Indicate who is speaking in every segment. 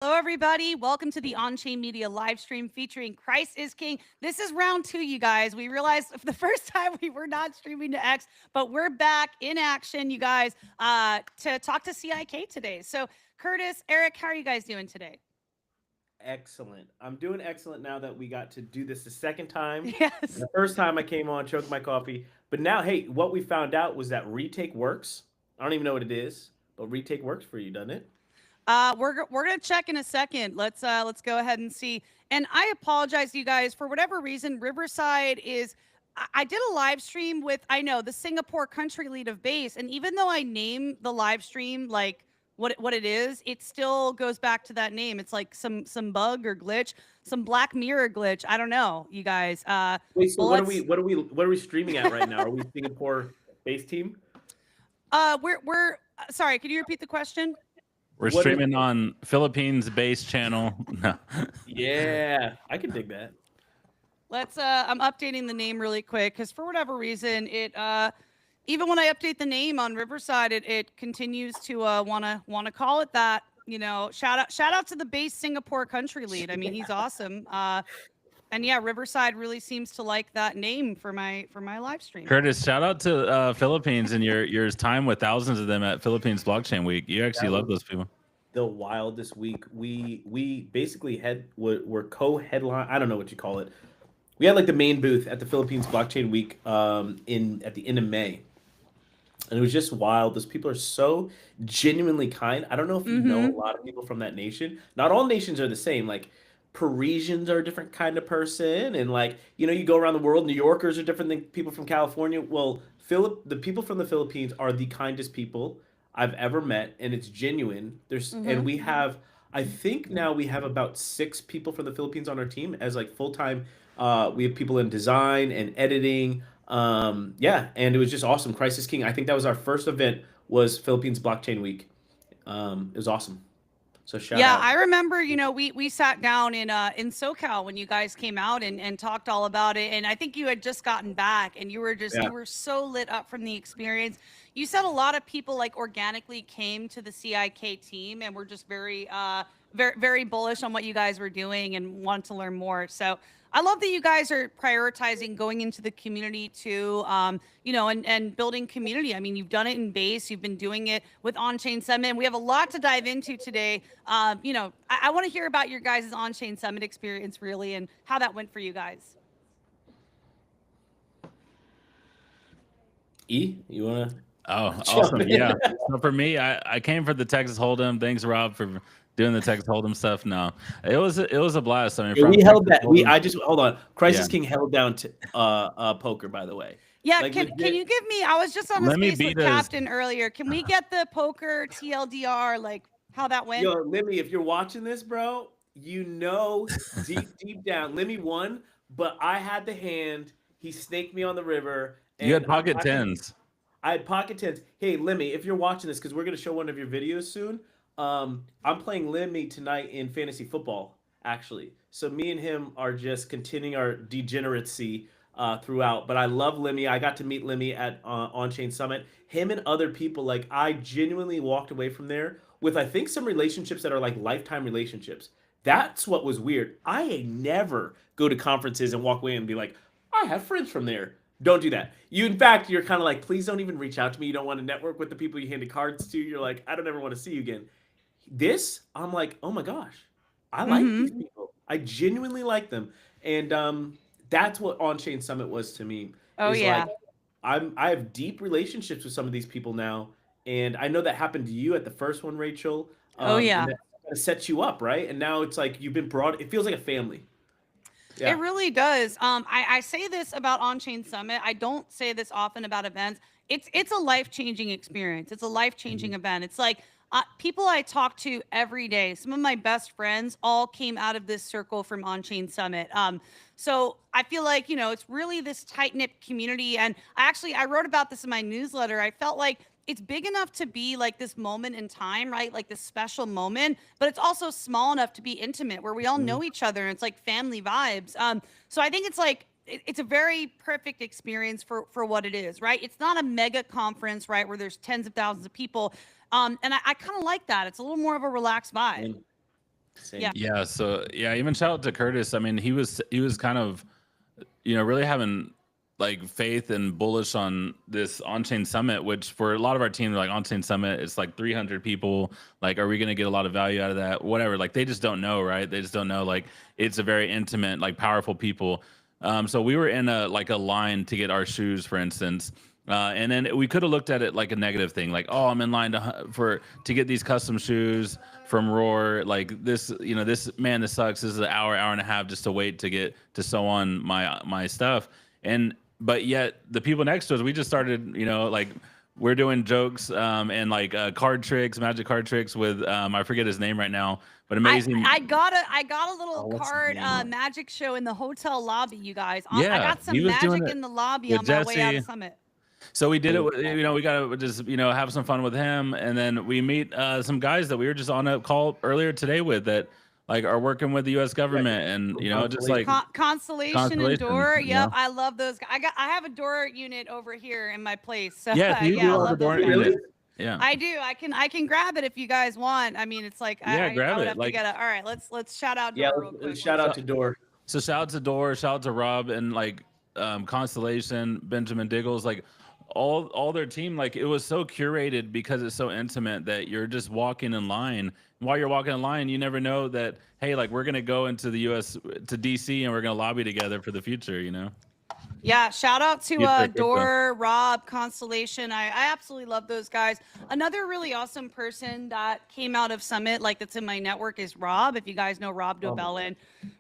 Speaker 1: Hello, everybody. Welcome to the Onchain Media live stream featuring Christ is King. This is round two, you guys. We realized for the first time we were not streaming to X, but we're back in action, you guys, to talk to CIK today. So, Curtis, Eric, how are you guys doing today?
Speaker 2: Excellent. I'm doing excellent now that we got to do this the second time.
Speaker 1: Yes.
Speaker 2: The first time I came on, choked my coffee. But now, hey, what we found out was that retake works. I don't even know what it is, but retake works for you, doesn't it?
Speaker 1: We're gonna check in a second. Let's go ahead and see. And I apologize, you guys, for whatever reason. Riverside is. I did a live stream with I know the Singapore country lead of bass, and even though I name the live stream like what it is, it still goes back to that name. It's like some bug or glitch, some Black Mirror glitch. I don't know, you guys.
Speaker 2: Wait, so
Speaker 1: But
Speaker 2: what are we
Speaker 1: let's.
Speaker 2: what are we what are we streaming at right now? Are we Singapore base team?
Speaker 1: We're sorry. Could you repeat the question?
Speaker 3: We're
Speaker 2: What is
Speaker 3: streaming on Philippines based channel. No.
Speaker 2: Yeah, I can dig that.
Speaker 1: Let's I'm updating the name really quick because for whatever reason it even when I update the name on Riverside, it continues to wanna call it that. You know, shout out to the base Singapore country lead. I mean, he's awesome. And yeah, Riverside really seems to like that name for my live stream.
Speaker 3: Curtis, shout out to Philippines and your time with thousands of them at Philippines Blockchain Week. You actually
Speaker 2: That
Speaker 3: love
Speaker 2: was
Speaker 3: those people.
Speaker 2: the wildest week. We basically were co-headline. I don't know what you call it. We had like the main booth at the Philippines Blockchain Week in at the end of May, and it was just wild. Those people are so genuinely kind. I don't know if you know a
Speaker 1: Mm-hmm.
Speaker 2: lot of people from that nation. Not all nations are the same. Like Parisians are a different kind of person, and like you go around the world. New Yorkers are different than people from California. Well, the people from the Philippines are the kindest people I've ever met, and it's genuine. And
Speaker 1: Mm-hmm.
Speaker 2: we have. I think now we have about six people from the Philippines on our team as like full time. We have people in design and editing, yeah, and it was just awesome. Crisis King. I think that was our first event. Was Philippines Blockchain Week. It was awesome. So shout
Speaker 1: Yeah,
Speaker 2: out.
Speaker 1: I remember, we sat down in SoCal when you guys came out and talked all about it. And I think you had just gotten back and
Speaker 2: Yeah.
Speaker 1: you were so lit up from the experience. You said a lot of people like organically came to the CIK team and were just very bullish on what you guys were doing and wanted to learn more. So I love that you guys are prioritizing going into the community too, and building community. I mean, you've done it in base, you've been doing it with On-Chain Summit, and we have a lot to dive into today. I want to hear about your guys' On-Chain Summit experience, really, and how that went for you guys.
Speaker 2: You wanna
Speaker 3: Oh,
Speaker 2: jump
Speaker 3: awesome.
Speaker 2: in?
Speaker 3: Yeah. So for me, I came for the Texas Hold'em. Thanks, Rob, for doing the Texas Hold'em stuff. No, it was a blast. I mean,
Speaker 2: Yeah,
Speaker 3: from
Speaker 2: we held
Speaker 3: Texas
Speaker 2: that. We
Speaker 3: Hold'em.
Speaker 2: I just hold on.
Speaker 3: Yeah.
Speaker 2: Crisis King held down to poker, by the way.
Speaker 1: Yeah,
Speaker 2: Like
Speaker 1: can
Speaker 2: legit.
Speaker 1: you give me? I was just on a
Speaker 3: Let me
Speaker 1: space
Speaker 3: beat
Speaker 1: with
Speaker 3: us.
Speaker 1: Captain earlier. Can we get the poker TLDR, like how that went?
Speaker 2: Yo, Lemmy, if you're watching this, bro, deep down, Lemmy won, but I had the hand. He snaked me on the river,
Speaker 3: You had
Speaker 2: and
Speaker 3: pocket tens.
Speaker 2: I had pocket tens. Hey, Lemmy, if you're watching this, because we're gonna show one of your videos soon. I'm playing Lemmy tonight in fantasy football, actually. So me and him are just continuing our degeneracy throughout. But I love Lemmy. I got to meet Lemmy at On Chain Summit. Him and other people, like I genuinely walked away from there with I think some relationships that are like lifetime relationships. That's what was weird. I never go to conferences and walk away and be like, I have friends from there. Don't do that. In fact, you're kind of like, please don't even reach out to me. You don't want to network with the people you handed cards to. You're like, I don't ever want to see you again. This, I'm like, oh my gosh, I like these
Speaker 1: Mm-hmm.
Speaker 2: people. I genuinely like them, and that's what On Chain Summit was to me.
Speaker 1: Oh
Speaker 2: Is like,
Speaker 1: yeah.
Speaker 2: I have deep relationships with some of these people now, and I know that happened to you at the first one, Rachel,
Speaker 1: Oh
Speaker 2: and
Speaker 1: yeah.
Speaker 2: that kind of sets you up, right? And now it's like you've been brought. It feels like a family.
Speaker 1: It
Speaker 2: Yeah.
Speaker 1: really does. I say this about On-Chain Summit. I don't say this often about events. It's a life-changing experience. It's a life-changing
Speaker 2: Mhm.
Speaker 1: event. It's like people I talk to every day. Some of my best friends all came out of this circle from On-Chain Summit. So I feel like it's really this tight-knit community. And I wrote about this in my newsletter. I felt like it's big enough to be like this moment in time, right? Like this special moment, but it's also small enough to be intimate where we all
Speaker 2: Mhm.
Speaker 1: know each other and it's like family vibes. So I think it's like it's a very perfect experience for what it is, right? It's not a mega conference, right, where there's tens of thousands of people. And I kind of like that. It's a little more of a relaxed vibe.
Speaker 2: Same.
Speaker 3: Yeah. So yeah, even shout out to Curtis. I mean, he was kind of, really having like faith and bullish on this on-chain summit, which for a lot of our team, like on-chain summit, it's like 300 people. Like, are we going to get a lot of value out of that? Whatever. Like, they just don't know, right? They just don't know. Like, it's a very intimate, like powerful people. So we were in a line to get our shoes, for instance. And then we could have looked at it like a negative thing, like, oh, I'm in line to get these custom shoes from Roar. Like this, this sucks. This is an hour and a half just to wait to get to sew on my stuff. And but yet the people next to us, we just started, like we're doing jokes and like card tricks, magic card tricks with I forget his name right now, but amazing.
Speaker 1: I got a little
Speaker 2: what's his
Speaker 1: card
Speaker 2: name?
Speaker 1: magic show in the hotel lobby, you guys. I
Speaker 3: Yeah,
Speaker 1: got
Speaker 3: he
Speaker 1: some
Speaker 3: was doing
Speaker 1: magic
Speaker 3: it
Speaker 1: in the lobby
Speaker 3: with
Speaker 1: on my way out
Speaker 3: Jesse.
Speaker 1: of Summit.
Speaker 3: So we did it with, we got to just, have some fun with him. And then we meet some guys that we were just on a call earlier today with that like are working with the US government and, just like
Speaker 1: Constellation and Door.
Speaker 3: you know?
Speaker 1: Yep, I love those guys. I have a Door unit over here in my place. So
Speaker 3: Yeah, you
Speaker 1: yeah,
Speaker 3: do
Speaker 1: I
Speaker 3: all the
Speaker 1: love
Speaker 3: door
Speaker 1: those guys.
Speaker 3: unit. Yeah.
Speaker 1: I do. I can grab it if you guys want. I mean, it's like
Speaker 3: Yeah,
Speaker 1: I
Speaker 3: grab
Speaker 1: would
Speaker 3: it.
Speaker 1: have to
Speaker 3: Like,
Speaker 1: get it. All right, let's shout out Door
Speaker 2: Yeah,
Speaker 1: real quick.
Speaker 2: shout out to Door.
Speaker 3: so shout out to Door, shout out to Rob and like Constellation, Benjamin Diggles, like all their team. Like it was so curated because it's so intimate that you're just walking in line. While you're walking in line, you never know that, hey, like we're gonna go into the US to DC and we're gonna lobby together for the future,
Speaker 1: Yeah, shout out to
Speaker 3: Future crypto.
Speaker 1: Door, Rob, Constellation. I absolutely love those guys. Another really awesome person that came out of Summit, like that's in my network, is Rob. If you guys know Rob Dobellin,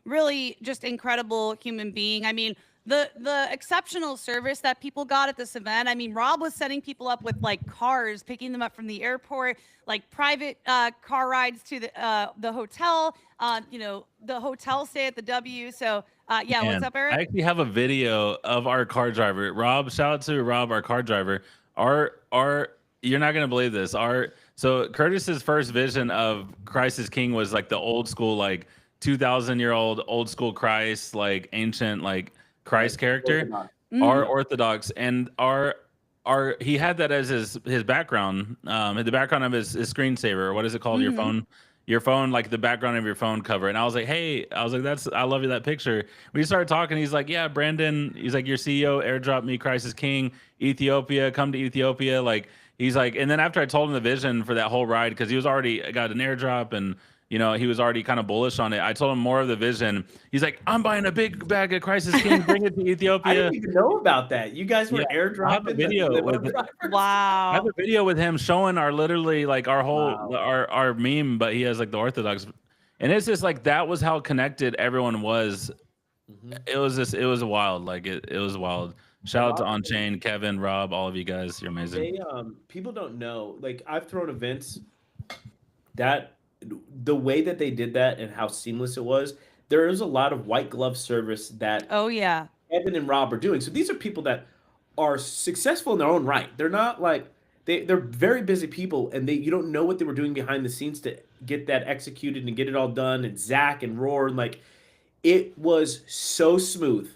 Speaker 1: really just incredible human being. I mean, the exceptional service that people got at this event. I mean, Rob was setting people up with like cars, picking them up from the airport, like private car rides to the hotel. The hotel stay at the W. So yeah,
Speaker 3: Man,
Speaker 1: what's up, Eric?
Speaker 3: I actually have a video of our car driver, Rob. Shout out to Rob, our car driver. Our you're not gonna believe this. So Curtis's first vision of Christ is King was like the old school, like 2,000-year-old old school Christ, like ancient, like Christ character. Our Orthodox and our he had that as his background, the background of his screensaver. What is it called? Your phone, like the background of your phone cover. And I was like, hey, I love you, that picture. We started talking. He's like, yeah, Brandon, he's like, your CEO airdropped me Christ is King, Ethiopia, come to Ethiopia. Like, he's like, and then after I told him the vision for that whole ride, because he was already got an airdrop and, he was already kind of bullish on it. I told him more of the vision. He's like, I'm buying a big bag of Christ is King, bring it to Ethiopia.
Speaker 2: I didn't even know about that. You guys were airdropping
Speaker 3: I have a video with
Speaker 1: Wow.
Speaker 3: I have a video with him showing our literally like our whole our meme, but he has like the Orthodox, and it's just like that was how connected everyone was. It was wild. Like it was wild. Shout out to Onchain, Kevin, Rob, all of you guys. You're amazing.
Speaker 2: People don't know. Like I've thrown events that the way that they did that and how seamless it was. There is a lot of white glove service that
Speaker 1: Oh yeah.
Speaker 2: Evan and Rob are doing. So these are people that are successful in their own right. They're not like they're very busy people, and you don't know what they were doing behind the scenes to get that executed and get it all done. And Zach and Roar, and like it was so smooth.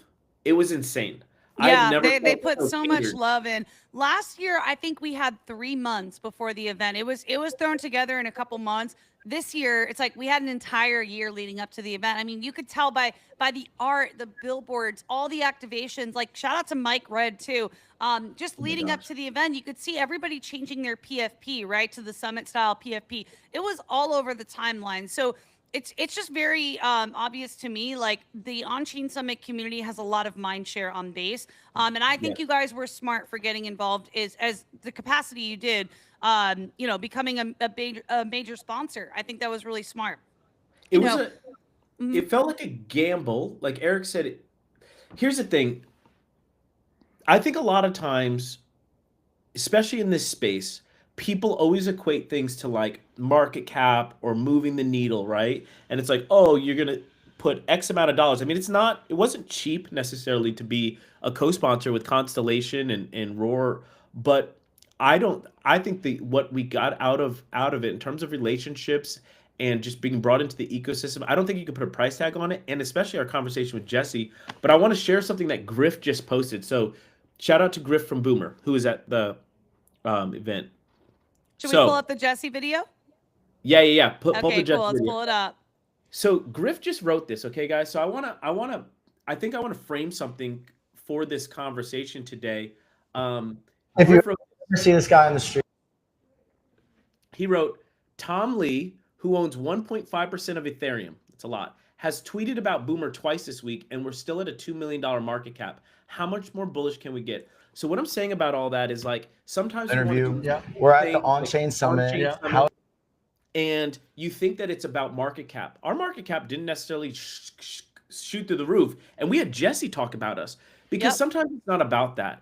Speaker 2: It was insane.
Speaker 1: Yeah, they put so much love in. Last year, I think we had 3 months before the event. It was thrown together in a couple months. This year, it's like we had an entire year leading up to the event. I mean, you could tell by the art, the billboards, all the activations. Like shout out to Mike Red too. Just leading up to the event, you could see everybody changing their PFP right to the summit style PFP. It was all over the timeline. So it's just very obvious to me, like the on-chain summit community has a lot of mind share on base. And I think you guys were smart for getting involved as the capacity you did, becoming a major sponsor. I think that was really smart.
Speaker 2: It felt like a gamble. Like Eric said, here's the thing. I think a lot of times, especially in this space, people always equate things to like market cap or moving the needle, right? And it's like, oh, you're going to put X amount of dollars. I mean, it wasn't cheap necessarily to be a co-sponsor with Constellation and Roar, but I think what we got out of it in terms of relationships and just being brought into the ecosystem, I don't think you could put a price tag on it, and especially our conversation with Jesse. But I want to share something that Griff just posted. So shout out to Griff from Boomer, who was at the event.
Speaker 1: Should we pull up the Jesse video?
Speaker 2: Yeah. Pull the Jesse
Speaker 1: cool. Let's
Speaker 2: video.
Speaker 1: pull it up.
Speaker 2: So Griff just wrote this, okay, guys. So I think I want to frame something for this conversation today.
Speaker 4: If you
Speaker 2: Griff wrote,
Speaker 4: ever see this guy on the street,
Speaker 2: he wrote, Tom Lee, who owns 1.5% of Ethereum, that's a lot, has tweeted about Boomer twice this week, and we're still at a $2 million market cap. How much more bullish can we get? So what I'm saying about all that is like sometimes we want to
Speaker 4: interview.
Speaker 2: do
Speaker 4: Yeah, we're at the
Speaker 2: things like
Speaker 4: Onchain Summit.
Speaker 2: On-chain
Speaker 4: Yeah.
Speaker 2: summit,
Speaker 4: How
Speaker 2: and you think that it's about market cap. Our market cap didn't necessarily shoot through the roof, and we had Jesse talk about us because
Speaker 1: Yep.
Speaker 2: sometimes it's not about that.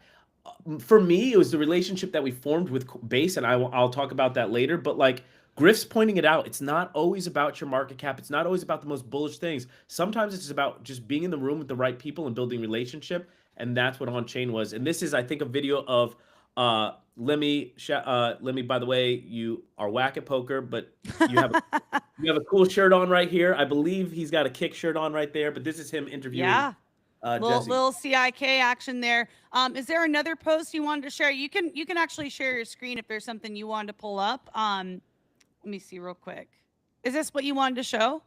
Speaker 2: For me, it was the relationship that we formed with Base, and I'll talk about that later. But like Griff's pointing it out, it's not always about your market cap. It's not always about the most bullish things. Sometimes it's about just being in the room with the right people and building relationship, and that's what Onchain was. And this is, I think, a video of Lemmy. Lemmy, by the way, you are whack at poker, but you have a cool shirt on right here. I believe he's got a kick shirt on right there. But this is him interviewing.
Speaker 1: Yeah.
Speaker 2: Jesse.
Speaker 1: Little CIK action there. Is there another post you wanted to share? You can actually share your screen if there's something you wanted to pull up. Let me see real quick. Is this what you wanted to show?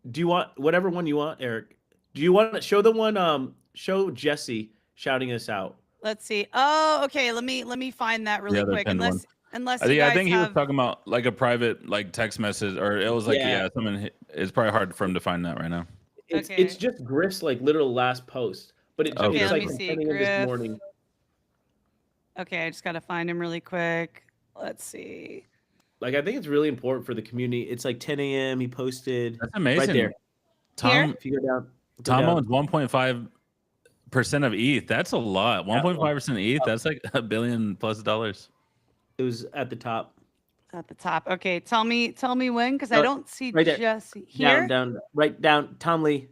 Speaker 2: Do you want whatever one you want, Eric? Do you want to show the one? Show Jesse shouting us out.
Speaker 1: Let's see. Oh, okay. Let me find that really
Speaker 3: other
Speaker 1: quick.
Speaker 3: pinned one.
Speaker 1: Unless
Speaker 3: I
Speaker 1: you guys
Speaker 3: think he
Speaker 1: have...
Speaker 3: was talking about like a private like text message, or it was like something. It's probably hard for him to find that right now.
Speaker 2: It's just Griff's like literal last post, but it's
Speaker 1: Okay, let
Speaker 2: like
Speaker 1: me see.
Speaker 2: this morning.
Speaker 1: Okay, I just gotta find him really quick. Let's see.
Speaker 2: Like I think it's really important for the community. It's like 10 a.m. He posted.
Speaker 3: That's amazing.
Speaker 2: Right there.
Speaker 3: Tom,
Speaker 2: if you go down,
Speaker 3: Tom owns 1.5% of ETH. That's a lot. 1.5% ETH. That's like $1 billion plus.
Speaker 2: It was at the top.
Speaker 1: At the top. Okay, tell me when, because I don't see
Speaker 2: right there.
Speaker 1: Jesse here.
Speaker 2: Down, right down. Tom Lee.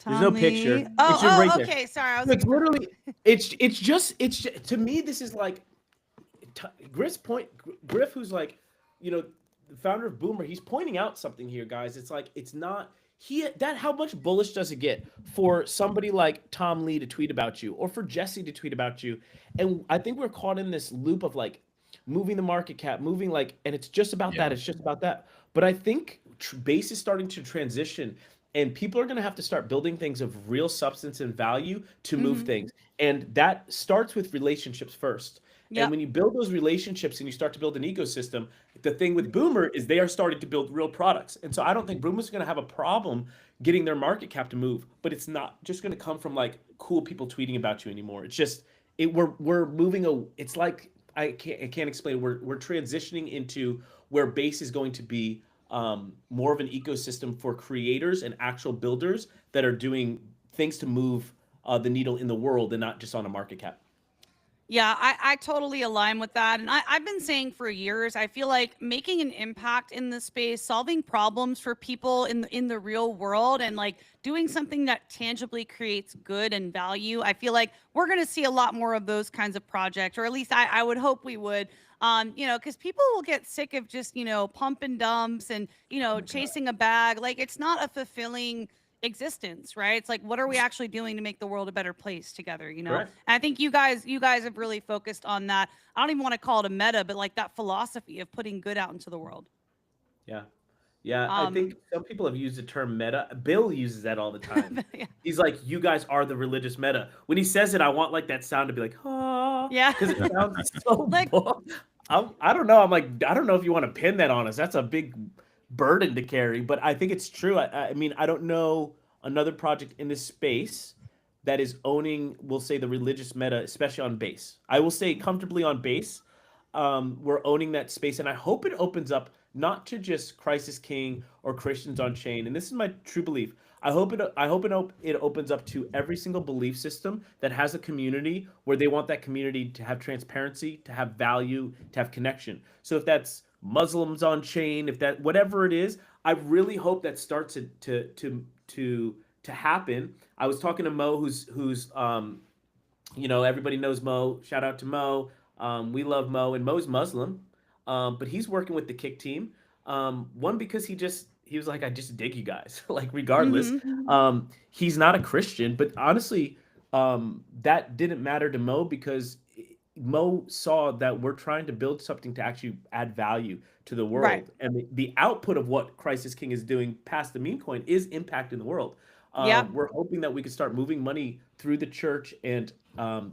Speaker 2: There's no
Speaker 1: Lee.
Speaker 2: picture.
Speaker 1: Oh,
Speaker 2: it's just right there.
Speaker 1: okay. Sorry, I was
Speaker 2: like literally. It's just to me. This is like Griff's point. Griff, who's like, the founder of Boomer. He's pointing out something here, guys. It's like it's not. How much bullish does it get for somebody like Tom Lee to tweet about you, or for Jesse to tweet about you? And I think we're caught in this loop of like moving the market cap, and it's just about that. It's just about that. But I think Base is starting to transition, and people are going to have to start building things of real substance and value to move things. And that starts with relationships first. Yep. And when you build those relationships and you start to build an ecosystem, the thing with Boomer is they are starting to build real products. And so I don't think Boomer's going to have a problem getting their market cap to move, but it's not just going to come from like cool people tweeting about you anymore. It's just we're moving it's like I can't explain. We're transitioning into where Base is going to be more of an ecosystem for creators and actual builders that are doing things to move the needle in the world and not just on a market cap.
Speaker 1: Yeah, I totally align with that. And I've been saying for years, I feel like making an impact in this space, solving problems for people in the real world, and like doing something that tangibly creates good and value. I feel like we're going to see a lot more of those kinds of projects, or at least I would hope we would. Because people will get sick of just, pump and dumps and, chasing a bag. Like, it's not a fulfilling existence, right? It's like, what are we actually doing to make the world a better place together?
Speaker 2: Correct.
Speaker 1: And I think you guys have really focused on that. I don't even want to call it a meta, but like that philosophy of putting good out into the world.
Speaker 2: Yeah. I think some people have used the term meta. Bill uses that all the time. Yeah. He's like, you guys are the religious meta. When he says it, I want like that sound to be like, ah.
Speaker 1: Yeah.
Speaker 2: Because it sounds so like, I don't know. I'm like, I don't know if you want to pin that on us. That's a big burden to carry, but I think it's true. I mean, I don't know another project in this space that is owning, we'll say, the religious meta, especially on Base. I will say comfortably on Base. We're owning that space, and I hope it opens up not to just Crisis King or Christians Onchain. And this is my true belief. I hope it opens up to every single belief system that has a community where they want that community to have transparency, to have value, to have connection. So if that's Muslims on chain, if that whatever it is, I really hope that starts to happen. I was talking to Mo, who's everybody knows Mo. Shout out to Mo. We love Mo, and Mo's Muslim, but he's working with the Kick team. One, because he was like, I just dig you guys, like regardless. He's not a Christian, but honestly, that didn't matter to Mo because Mo saw that we're trying to build something to actually add value to the
Speaker 1: Right.
Speaker 2: world, and the output of what Crisis King is doing past the meme coin is impacting the world.
Speaker 1: Yeah.
Speaker 2: We're hoping that we can start moving money through the church and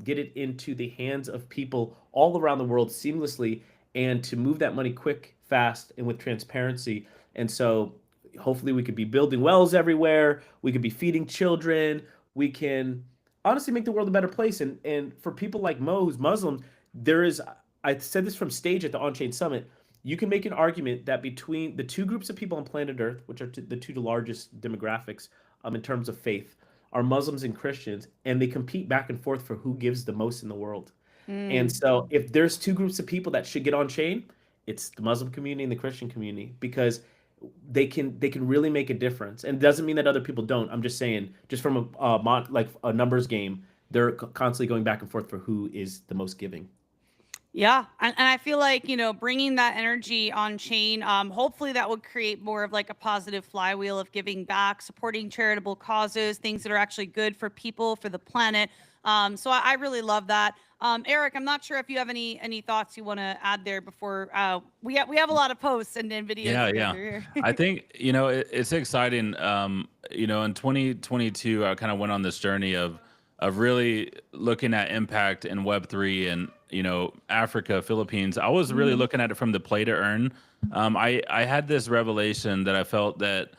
Speaker 2: get it into the hands of people all around the world seamlessly, and to move that money quick, fast, and with transparency. And so, hopefully, we could be building wells everywhere. We could be feeding children. We can honestly make the world a better place. And for people like Mo, who's Muslim, there is, I said this from stage at the Onchain Summit, you can make an argument that between the two groups of people on planet Earth, which are the two largest demographics in terms of faith, are Muslims and Christians, and they compete back and forth for who gives the most in the world. And
Speaker 1: Mm.
Speaker 2: so if there's two groups of people that should get on chain, it's the Muslim community and the Christian community, because they can really make a difference. And it doesn't mean that other people don't. I'm just saying, just from like a numbers game, they're constantly going back and forth for who is the most giving.
Speaker 1: Yeah, and I feel like, bringing that energy on chain, hopefully that would create more of like a positive flywheel of giving back, supporting charitable causes, things that are actually good for people, for the planet. So I really love that. Eric, I'm not sure if you have any thoughts you want to add there before we have a lot of posts and then videos
Speaker 3: Yeah,
Speaker 1: to go
Speaker 3: yeah.
Speaker 1: through here.
Speaker 3: I think, it's exciting. In 2022, I kind of went on this journey of really looking at impact in Web3 and, Africa, Philippines. I was really
Speaker 1: Mhm.
Speaker 3: looking at it from the play to earn. I had this revelation that I felt that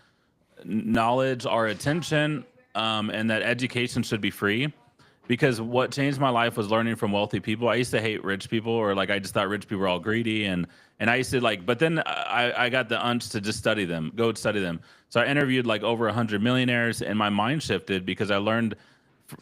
Speaker 3: knowledge, our attention, and that education should be free. Because what changed my life was learning from wealthy people. I used to hate rich people, or like I just thought rich people were all greedy, and I used to like. But then I got the unch to just study them, go study them. So I interviewed like over 100 millionaires, and my mind shifted because I learned,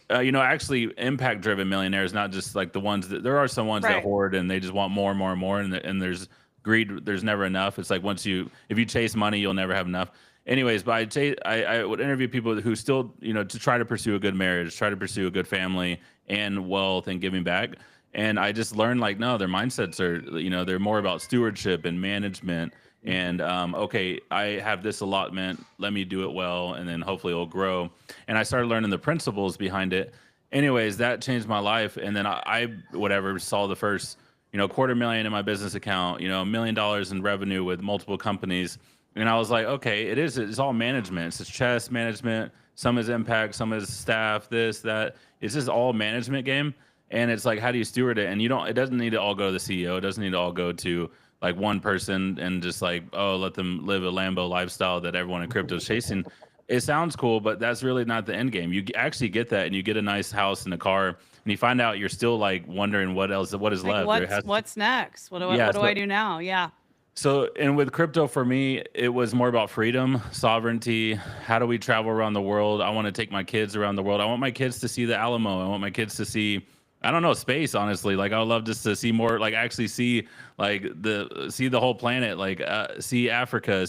Speaker 3: actually impact-driven millionaires, not just like the ones that there are some ones that
Speaker 1: Right.
Speaker 3: hoard and they just want more and more and more, and there's greed. There's never enough. It's like if you chase money, you'll never have enough. Anyways, but I would interview people who still, to try to pursue a good marriage, try to pursue a good family and wealth and giving back. And I just learned like, no, their mindsets are, they're more about stewardship and management. And okay, I have this allotment, let me do it well, and then hopefully it'll grow. And I started learning the principles behind it. Anyways, that changed my life. And then I whatever saw the first, $250,000 in my business account, $1 million in revenue with multiple companies. And I was like, okay, it's all management. It's chess management. Some is impact, some is staff, this, that. It's just all management game. And it's like, how do you steward it? And it doesn't need to all go to the CEO. It doesn't need to all go to like one person and just like, oh, let them live a Lambo lifestyle that everyone in crypto is chasing. It sounds cool, but that's really not the end game. You actually get that, and you get a nice house and a car, and you find out you're still like wondering what is
Speaker 1: Like
Speaker 3: left.
Speaker 1: what's next?
Speaker 3: Yeah.
Speaker 1: What do I do now? Yeah.
Speaker 3: So, and with crypto for me, it was more about freedom, sovereignty. How do we travel around the world? I want to take my kids around the world. I want my kids to see the Alamo. I want my kids to see, I don't know, space, honestly. Like, I would love just to see more, like actually see see the whole planet, like see Africa,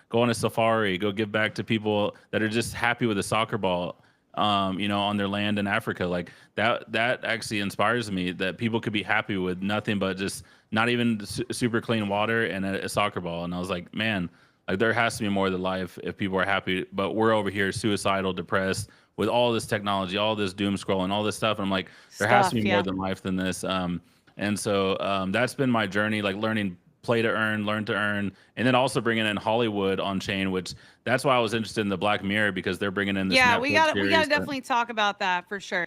Speaker 3: go on a safari, go give back to people that are just happy with a soccer ball, on their land in Africa. Like that actually inspires me, that people could be happy with nothing but just not even super clean water and a soccer ball. And I was like, man, like there has to be more to life if people are happy. But we're over here suicidal, depressed with all this technology, all this doom scrolling, all this stuff. And I'm like, there has to
Speaker 1: Stuff.
Speaker 3: be more
Speaker 1: Yeah.
Speaker 3: than life than this. And so that's been my journey, like learning play to earn, learn to earn, and then also bringing in Hollywood on chain, which that's why I was interested in the Black Mirror, because they're bringing in this
Speaker 1: Yeah,
Speaker 3: Netflix
Speaker 1: we gotta
Speaker 3: series.
Speaker 1: definitely talk about that for sure.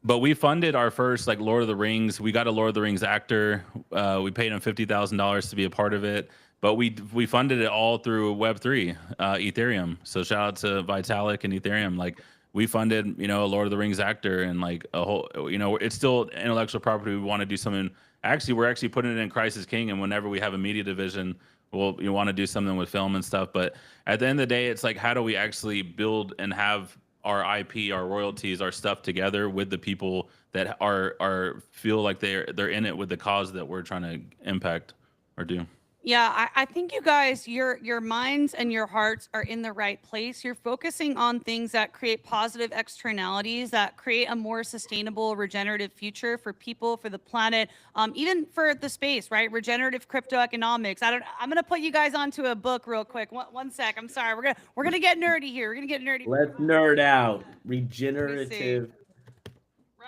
Speaker 3: But we funded our first like Lord of the Rings. We got a Lord of the Rings actor. We paid him $50,000 to be a part of it. But we funded it all through Web3, Ethereum. So shout out to Vitalik and Ethereum. Like we funded, a Lord of the Rings actor, and like a whole, it's still intellectual property. We want to do something. Actually, we're actually putting it in Crisis King, and whenever we have a media division, you want to do something with film and stuff. But at the end of the day, it's like, how do we actually build and have our IP, our royalties, our stuff together with the people that are feel like they're in it with the cause that we're trying to impact or do.
Speaker 1: Yeah, I think you guys, your minds and your hearts are in the right place. You're focusing on things that create positive externalities, that create a more sustainable, regenerative future for people, for the planet, even for the space, right? Regenerative crypto economics. I'm gonna put you guys onto a book real quick. One sec. I'm sorry. We're gonna get nerdy here. We're gonna get nerdy.
Speaker 2: Let's nerd out.
Speaker 1: Let me see.
Speaker 2: Regenerative.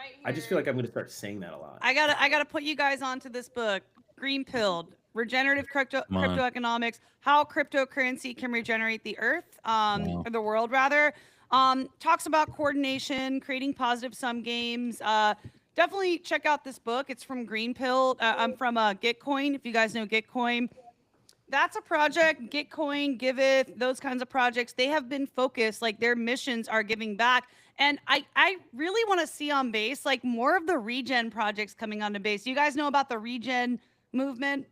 Speaker 1: right here.
Speaker 2: I just feel like I'm going to start saying that a lot.
Speaker 1: I gotta put you guys onto this book, Green Pilled, Regenerative Cryptoeconomics, How Cryptocurrency Can Regenerate the Earth, or the world rather. Talks about coordination, creating positive sum games. Definitely check out this book. It's from Green Pill. I'm from Gitcoin. If you guys know Gitcoin, that's a project. Gitcoin, Giveth, those kinds of projects. They have been focused. Like their missions are giving back. And I really want to see on base like more of the regen projects coming onto base. You guys know about the regen movement?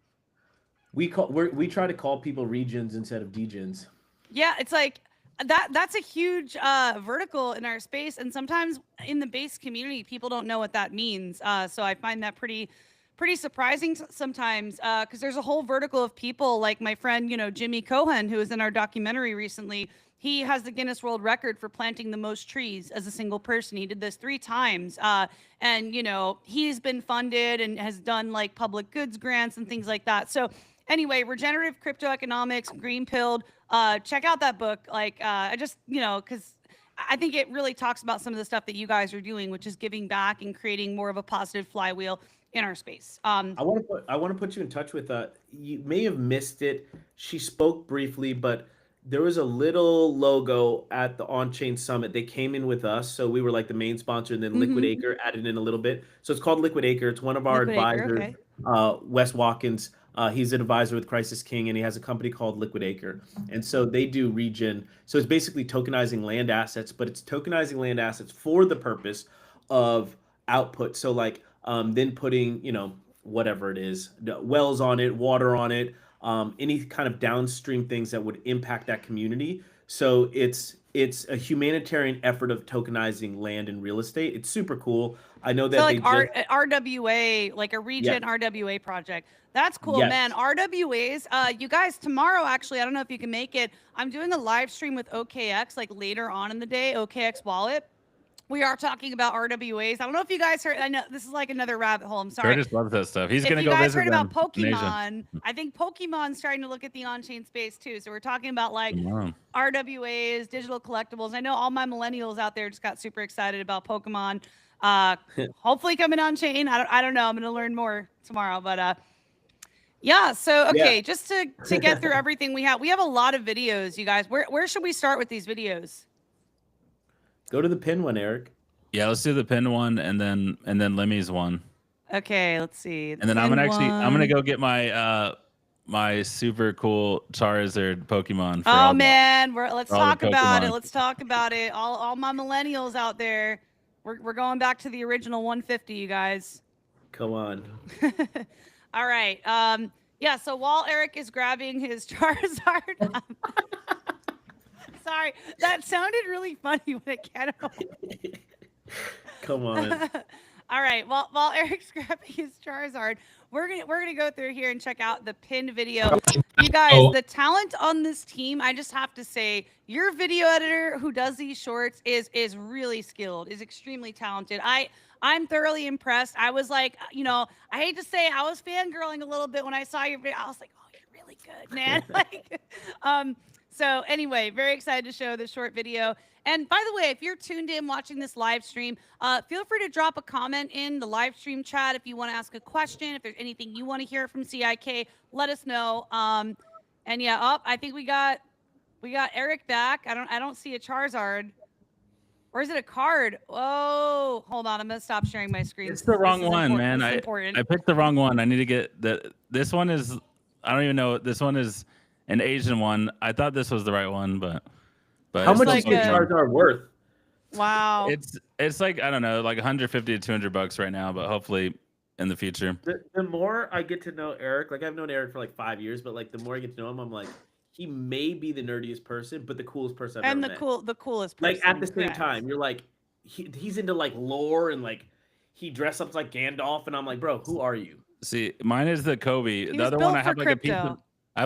Speaker 2: We try to call people regions instead of degens.
Speaker 1: Yeah, it's like that's a huge vertical in our space, and sometimes in the base community, people don't know what that means. So I find that pretty surprising sometimes because there's a whole vertical of people like my friend, Jimmy Cohen, who was in our documentary recently. He has the Guinness World Record for planting the most trees as a single person. He did this 3 times. And, he's been funded and has done like public goods grants and things like that. So anyway, Regenerative Cryptoeconomics, Green Pilled, check out that book. Like, I just, because I think it really talks about some of the stuff that you guys are doing, which is giving back and creating more of a positive flywheel in our space.
Speaker 2: I want to put you in touch with you may have missed it. She spoke briefly, but there was a little logo at the Onchain Summit. They came in with us, so we were like the main sponsor, and then Liquid Acre added in a little bit. So it's called Liquid Acre. It's one of our advisors, Wes Watkins. He's an advisor with Crisis King, and he has a company called Liquid Acre. And so they do regen. So it's basically tokenizing land assets, but it's tokenizing land assets for the purpose of output. So like then putting, whatever it is, wells on it, water on it, any kind of downstream things that would impact that community. So it's a humanitarian effort of tokenizing land and real estate. It's super cool. I know that
Speaker 1: so like RWA, like a regen RWA project. That's cool, man. RWAs, you guys, tomorrow, actually, I don't know if you can make it. I'm doing a live stream with OKX, like later on in the day, OKX Wallet. We are talking about RWAs. I don't know if you guys heard. I know this is like another rabbit hole. I'm sorry.
Speaker 3: Curtis loves that stuff. He's gonna
Speaker 1: go
Speaker 3: visit.
Speaker 1: If you guys heard about Pokemon, I think Pokemon's starting to look at the on-chain space too. So we're talking about like RWAs, digital collectibles. I know all my millennials out there just got super excited about Pokemon. Hopefully coming on-chain. I don't know. I'm gonna learn more tomorrow, but yeah. So okay, just to get through everything we have a lot of videos, you guys. Where should we start with these videos?
Speaker 2: Go to the pin one, Eric.
Speaker 3: Yeah, let's do the pin one and then Lemmy's one.
Speaker 1: Okay, let's see.
Speaker 3: And then I'm gonna go get my my super cool Charizard Pokemon.
Speaker 1: Oh man, let's talk about it. Let's talk about it. All my millennials out there, we're going back to the original 150, you guys.
Speaker 2: Come on.
Speaker 1: All right. Yeah. So while Eric is grabbing his Charizard. Sorry, that sounded really funny when it came out.
Speaker 2: Come on.
Speaker 1: All right. Well, while Eric's grabbing his Charizard, we're gonna go through here and check out the pin video. You guys, the talent on this team, I just have to say, your video editor who does these shorts is really skilled, is extremely talented. I'm thoroughly impressed. I was like, I hate to say, I was fangirling a little bit when I saw your video. I was like, oh, you're really good, man. Like, So anyway, very excited to show this short video. And by the way, if you're tuned in watching this live stream, feel free to drop a comment in the live stream chat if you want to ask a question. If there's anything you want to hear from CIK, let us know. And yeah, I think we got Eric back. I don't see a Charizard. Or is it a card? Oh, hold on. I'm gonna stop sharing my screen.
Speaker 3: It's the wrong one, man. I picked the wrong one. I need to get the. This one is. I don't even know. This one is an Asian one. I thought this was the right one, but
Speaker 2: how much is your Charizard worth?
Speaker 1: Wow.
Speaker 3: It's like, I don't know, like 150 to $200 right now, but hopefully in the future.
Speaker 2: The more I get to know Eric, like I've known Eric for like 5 years, but like the more I get to know him, I'm like, he may be the nerdiest person, but the coolest person I've ever met.
Speaker 1: And the coolest person.
Speaker 2: Like at the same time, you're like, he's into like lore and like he dressed up like Gandalf, and I'm like, bro, who are you?
Speaker 3: See, mine is the Kobe. The other one I have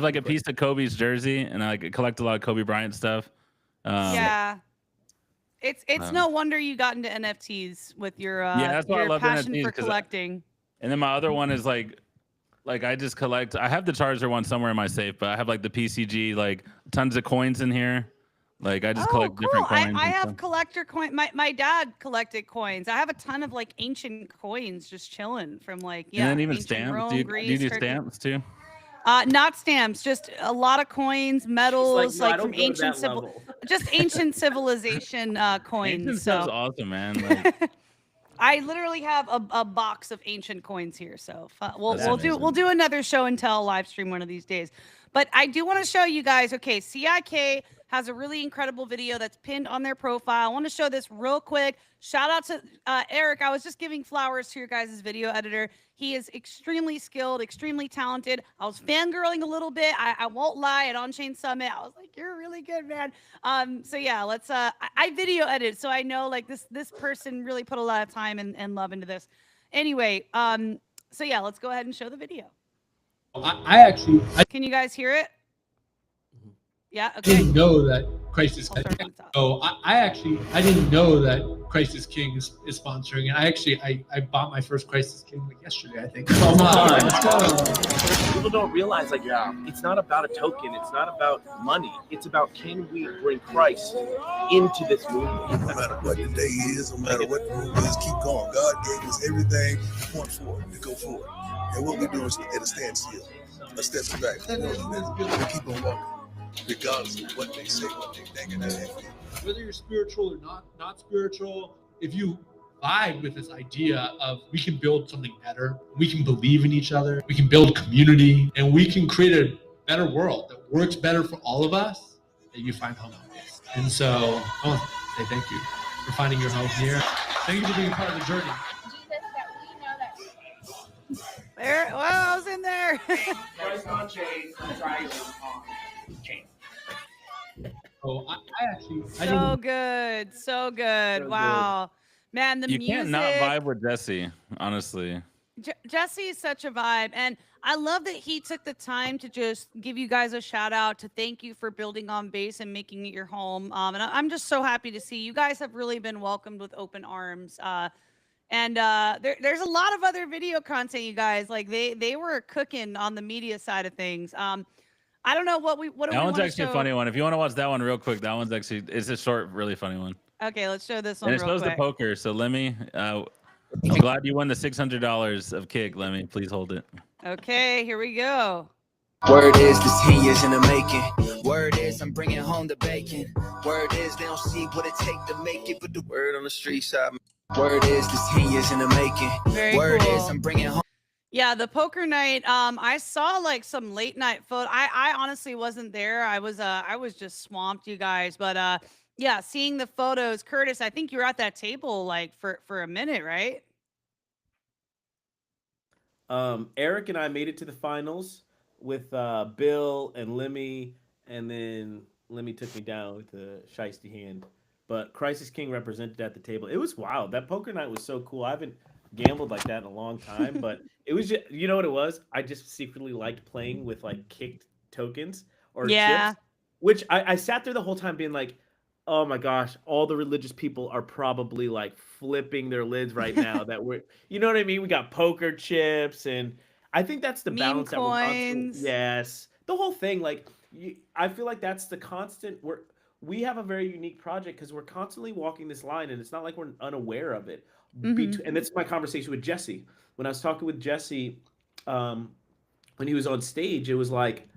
Speaker 3: like a piece of Kobe's jersey, and I collect a lot of Kobe Bryant stuff.
Speaker 1: Yeah, it's no wonder you got into NFTs with your
Speaker 3: that's why I love
Speaker 1: passion
Speaker 3: NFTs,
Speaker 1: for collecting.
Speaker 3: And then my other one is like I just collect. I have the Charizard one somewhere in my safe, but I have like the PCG, like tons of coins in here. Like I just
Speaker 1: Oh,
Speaker 3: collect
Speaker 1: cool.
Speaker 3: different coins.
Speaker 1: I
Speaker 3: and
Speaker 1: have
Speaker 3: stuff.
Speaker 1: collector coin. My dad collected coins. I have a ton of like ancient coins just chilling from like,
Speaker 3: And then even
Speaker 1: ancient
Speaker 3: stamps.
Speaker 1: Rome,
Speaker 3: Do you
Speaker 1: Greece,
Speaker 3: do
Speaker 1: Turkey.
Speaker 3: stamps too?
Speaker 1: Not stamps, just a lot of coins,
Speaker 2: She's like,
Speaker 1: metals,
Speaker 2: no, I
Speaker 1: like
Speaker 2: don't
Speaker 1: from
Speaker 2: go to that level.
Speaker 1: just ancient civilization coins.
Speaker 3: Ancient stuff's
Speaker 1: So
Speaker 3: awesome, man. Like,
Speaker 1: I literally have a box of ancient coins here. So we'll
Speaker 3: That's
Speaker 1: we'll
Speaker 3: amazing.
Speaker 1: do another show and tell live stream one of these days. But I do want to show you guys. Okay, CIK has a really incredible video that's pinned on their profile. I want to show this real quick. Shout out to Eric. I was just giving flowers to your guys' video editor. He is extremely skilled, extremely talented. I was fangirling a little bit. I won't lie, at Onchain Summit, I was like, "You're really good, man." So yeah, let's. I video edit, so I know like this person really put a lot of time and love into this. Anyway, so yeah, let's go ahead and show the video.
Speaker 5: I
Speaker 1: Can you guys hear it? Yeah. Okay.
Speaker 5: didn't know that Christ is
Speaker 1: I'll start from the top.
Speaker 5: so I didn't know that Christ is King is sponsoring, and I bought my first Christ is King like yesterday, I think.
Speaker 2: Come on. People don't realize, like, it's not about a token. It's not about money. It's about, can we bring Christ into this movement?
Speaker 6: No matter what the day is, no matter what the move is, keep going. God gave us everything to point forward, to go forward. And what we do is at a standstill, a step back. We keep on walking, regardless of what they say, what they think, and how they feel.
Speaker 5: Whether you're spiritual or not spiritual, if you vibe with this idea of we can build something better, we can believe in each other, we can build community, and we can create a better world that works better for all of us, that you find home in this. And so I want to say thank you for finding your home here. Thank you for being part of the journey.
Speaker 1: There. Well, I was in there.
Speaker 7: Christ on chain, Christ on chain.
Speaker 5: So I
Speaker 1: So
Speaker 5: didn't.
Speaker 1: good. So good.
Speaker 2: So
Speaker 1: Wow. Man, the
Speaker 3: you
Speaker 1: music.
Speaker 3: can't not vibe with Jesse, honestly.
Speaker 1: Jesse is such a vibe. And I love that he took the time to just give you guys a shout out, to thank you for building on base and making it your home. And I'm just so happy to see you guys have really been welcomed with open arms. And there's a lot of other video content, you guys. Like they were cooking on the media side of things. I don't know what do
Speaker 3: That
Speaker 1: we
Speaker 3: one's
Speaker 1: wanna
Speaker 3: actually
Speaker 1: show?
Speaker 3: a funny one. If you want to watch that one real quick, that one's actually, it's a short, really funny one.
Speaker 1: Okay, let's show this one
Speaker 3: And it
Speaker 1: real
Speaker 3: shows the
Speaker 1: quick.
Speaker 3: poker. So Lemmy, I'm glad you won the $600 of kick, Lemmy. Please hold it.
Speaker 1: Okay, here we go.
Speaker 8: Word is this 10 years in the making. Word is I'm bringing home the bacon. Word is they don't see what it take to make it, but the word on the street side. Word is this 10 years in the making.
Speaker 1: Very
Speaker 8: Word
Speaker 1: cool.
Speaker 8: is I'm bringing home.
Speaker 1: Yeah, the poker night. I saw like some late night photo. I honestly wasn't there. I was just swamped, you guys. But yeah, seeing the photos, Curtis. I think you were at that table like for a minute, right?
Speaker 2: Eric and I made it to the finals with Bill and Lemmy, and then Lemmy took me down with the shiesty hand. But Crisis King represented at the table. It was wild. That poker night was so cool. I haven't gambled like that in a long time, but it was just, you know what it was? I just secretly liked playing with like kicked tokens or
Speaker 1: Yeah.
Speaker 2: chips, which I sat there the whole time being like, oh my gosh, all the religious people are probably like flipping their lids right now that we're, you know what I mean? We got poker chips, and I think that's the
Speaker 1: Meme
Speaker 2: balance that we're constantly,
Speaker 1: coins.
Speaker 2: yes, the whole thing. Like, I feel like that's the constant. We have a very unique project because we're constantly walking this line, and it's not like we're unaware of it.
Speaker 1: Mhm.
Speaker 2: And that's my conversation with Jesse. When I was talking with Jesse, when he was on stage, it was like,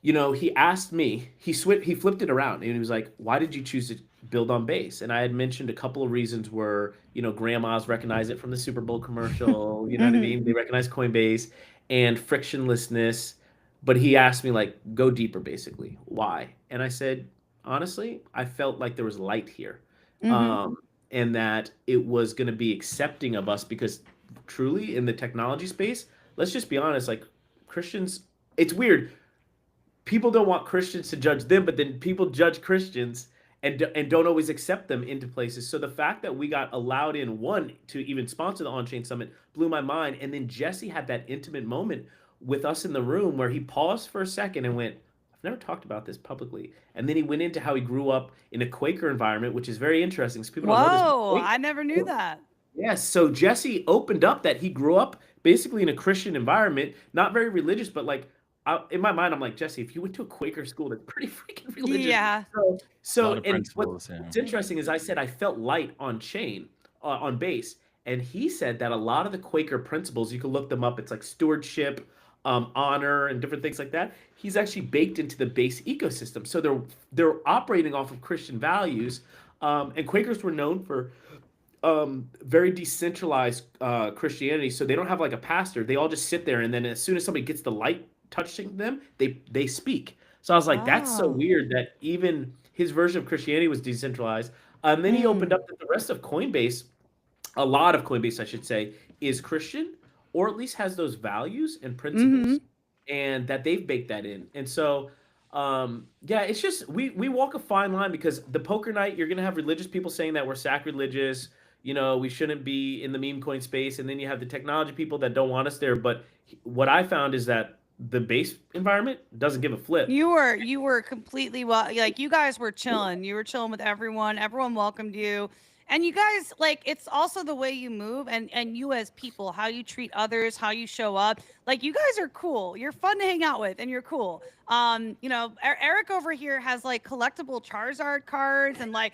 Speaker 2: you know, he asked me, he flipped it around, and he was like, why did you choose to build on base? And I had mentioned a couple of reasons where, you know, grandmas recognize it from the Super Bowl commercial, you know what I mean? They recognize Coinbase and frictionlessness. But he asked me, like, go deeper, basically. Why? And I said, honestly, I felt like there was light here. And that it was going to be accepting of us, because truly in the technology space, let's just be honest, like Christians, it's weird. People don't want Christians to judge them, but then people judge Christians and don't always accept them into places. So the fact that we got allowed in, one, to even sponsor the On-Chain Summit blew my mind. And then Jesse had that intimate moment with us in the room where he paused for a second and went, I've never talked about this publicly. And then he went into how he grew up in a Quaker environment, which is very interesting. So people don't know this.
Speaker 1: Whoa, I never knew that.
Speaker 2: Yes. So Jesse opened up that he grew up basically in a Christian environment, not very religious, but like in my mind, I'm like, Jesse, if you went to a Quaker school, that's pretty freaking religious.
Speaker 1: Yeah.
Speaker 2: So
Speaker 3: A lot of
Speaker 2: and
Speaker 3: principles, yeah.
Speaker 2: what's interesting is I said I felt light on chain, on base, and he said that a lot of the Quaker principles, you can look them up. It's like stewardship, honor, and different things like that. He's actually baked into the base ecosystem. So they're operating off of Christian values, and Quakers were known for very decentralized Christianity. So they don't have like a pastor. They all just sit there, and then as soon as somebody gets the light touching them, they speak. So I was like, that's so
Speaker 1: Oh.
Speaker 2: weird that even his version of Christianity was decentralized. And then he opened up that the rest of Coinbase, a lot of Coinbase, I should say, is Christian, or at least has those values and principles, and that they've baked that in. And so, yeah, it's just we walk a fine line because the poker night, you're gonna have religious people saying that we're sacrilegious, we shouldn't be in the meme coin space, and then you have the technology people that don't want us there. But what I found is that the base environment doesn't give a flip.
Speaker 1: You were completely like you guys were chilling. You were chilling with everyone. Everyone welcomed you. And you guys, like, it's also the way you move and you as people, how you treat others, how you show up. Like, you guys are cool. You're fun to hang out with and you're cool. Eric over here has like collectible Charizard cards and like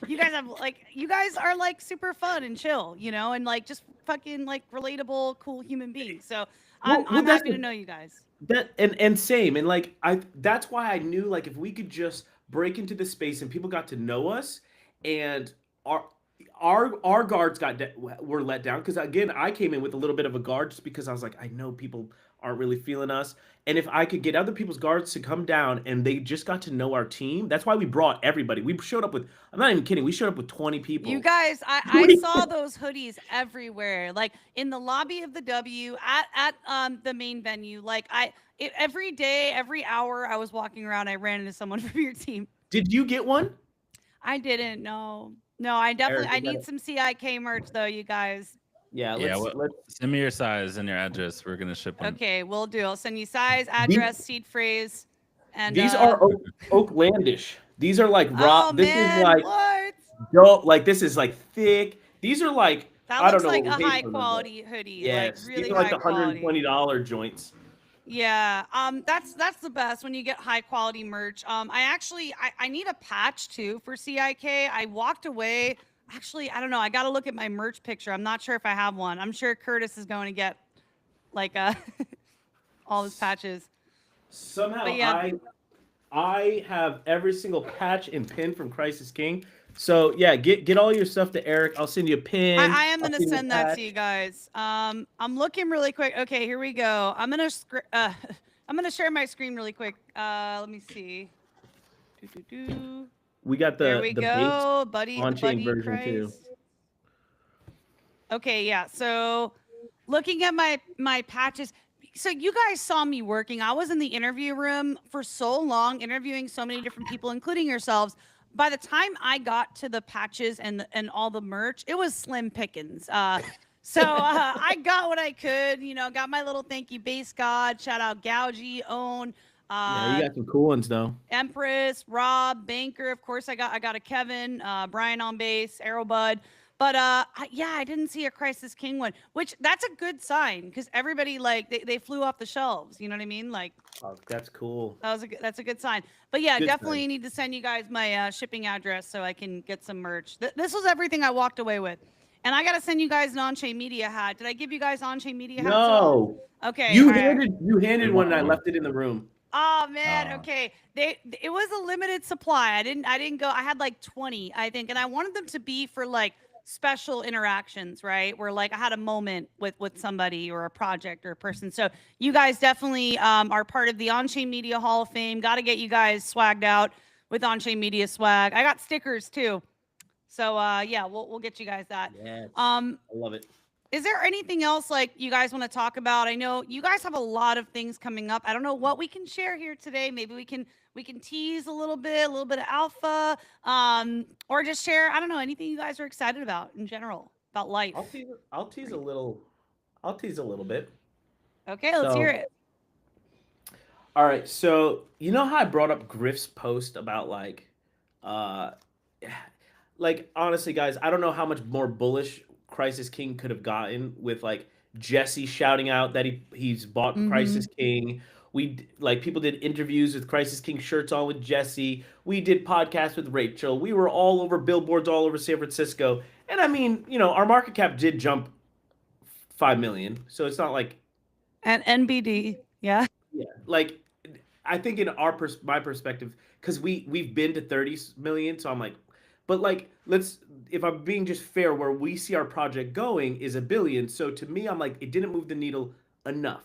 Speaker 1: you guys have like you guys are like super fun and chill, and like just fucking like relatable, cool human beings. So I'm happy to know you guys.
Speaker 2: That and same, and like that's why I knew, like, if we could just break into the space and people got to know us, and our guards were let down, because again I came in with a little bit of a guard just because I was like, I know people aren't really feeling us, and if I could get other people's guards to come down and they just got to know our team, that's why we brought everybody. We showed up with, I'm not even kidding, we showed up with 20 people.
Speaker 1: You guys, I saw those hoodies everywhere, like in the lobby of the W, at the main venue. Like every day, every hour I was walking around, I ran into someone from your team.
Speaker 2: Did you get one?
Speaker 1: I didn't. No, I definitely.
Speaker 2: Eric,
Speaker 1: I need some CIK merch though, you guys.
Speaker 2: Yeah, let's
Speaker 3: send me your size and your address. We're gonna ship them.
Speaker 1: Okay, we'll do. I'll send you size, address, seed phrase, and
Speaker 2: these are Oaklandish. These are like raw.
Speaker 1: Oh,
Speaker 2: this
Speaker 1: man,
Speaker 2: is like
Speaker 1: what?
Speaker 2: dope. Like, this is like thick. These are like,
Speaker 1: That
Speaker 2: I
Speaker 1: looks
Speaker 2: don't know,
Speaker 1: like
Speaker 2: what
Speaker 1: a
Speaker 2: we paid
Speaker 1: high
Speaker 2: for them,
Speaker 1: quality hoodie.
Speaker 2: but yes,
Speaker 1: like really
Speaker 2: these are like
Speaker 1: high
Speaker 2: the
Speaker 1: quality.
Speaker 2: $120 joints.
Speaker 1: Yeah, that's the best when you get high quality merch. I need a patch too for CIK. I walked away. Actually, I don't know. I got to look at my merch picture. I'm not sure if I have one. I'm sure Curtis is going to get like all his patches.
Speaker 2: Somehow
Speaker 1: yeah.
Speaker 2: I have every single patch and pin from Crisis King. So yeah, get all your stuff to Eric. I'll send you a pin.
Speaker 1: I am
Speaker 2: I'll
Speaker 1: gonna
Speaker 2: you a
Speaker 1: send that
Speaker 2: patch.
Speaker 1: to you guys. I'm looking really quick. Okay, here we go. I'm gonna share my screen really quick. Let me see.
Speaker 2: We got
Speaker 1: There we
Speaker 2: the
Speaker 1: go,
Speaker 2: base
Speaker 1: buddy.
Speaker 2: on-chain
Speaker 1: Buddy
Speaker 2: version too.
Speaker 1: Christ. Okay, yeah. So looking at my patches. So you guys saw me working. I was in the interview room for so long, interviewing so many different people, including yourselves. By the time I got to the patches and all the merch, it was slim pickings. So I got what I could, got my little thank you base god. Shout out Gougy, Own,
Speaker 2: Yeah, you got some cool ones though.
Speaker 1: Empress, Rob, Banker. Of course, I got a Kevin, Brian on base, Arrowbud. But I didn't see a Crisis King one, which that's a good sign because everybody like they flew off the shelves. You know what I mean? Like,
Speaker 2: oh, that's cool.
Speaker 1: That's a good sign. But yeah,
Speaker 2: Good
Speaker 1: definitely
Speaker 2: sign.
Speaker 1: need to send you guys my shipping address so I can get some merch. This was everything I walked away with, and I gotta send you guys an Onchain Media hat. Did I give you guys Onchain Media hats?
Speaker 2: No.
Speaker 1: Okay.
Speaker 2: You
Speaker 1: all right.
Speaker 2: handed one and I left it in the room.
Speaker 1: Oh man, okay. It was a limited supply. I didn't go. I had like 20, I think, and I wanted them to be for like special interactions, right? Where like I had a moment with somebody or a project or a person. So you guys definitely are part of the Onchain Media Hall of Fame. Got to get you guys swagged out with Onchain Media swag. I got stickers too. So yeah, we'll get you guys that.
Speaker 2: Yes. I love it.
Speaker 1: Is there anything else like you guys want to talk about? I know you guys have a lot of things coming up. I don't know what we can share here today. Maybe we can tease a little bit of alpha, or just share, I don't know, anything you guys are excited about in general about life.
Speaker 2: I'll tease a little bit.
Speaker 1: Okay, let's hear it.
Speaker 2: All right, so you know how I brought up Griff's post about like honestly, guys, I don't know how much more bullish Crisis King could have gotten with like Jesse shouting out that he's bought Crisis King. like people did interviews with Crisis King shirts on with Jesse. We did podcasts with Rachel. We were all over billboards all over San Francisco. And I mean, our market cap did jump 5 million. So it's not like,
Speaker 1: And NBD, yeah.
Speaker 2: yeah, like I think in my perspective, because we've been to 30 million, so I'm like, but like if I'm being just fair, where we see our project going is 1 billion. So to me, I'm like, it didn't move the needle enough.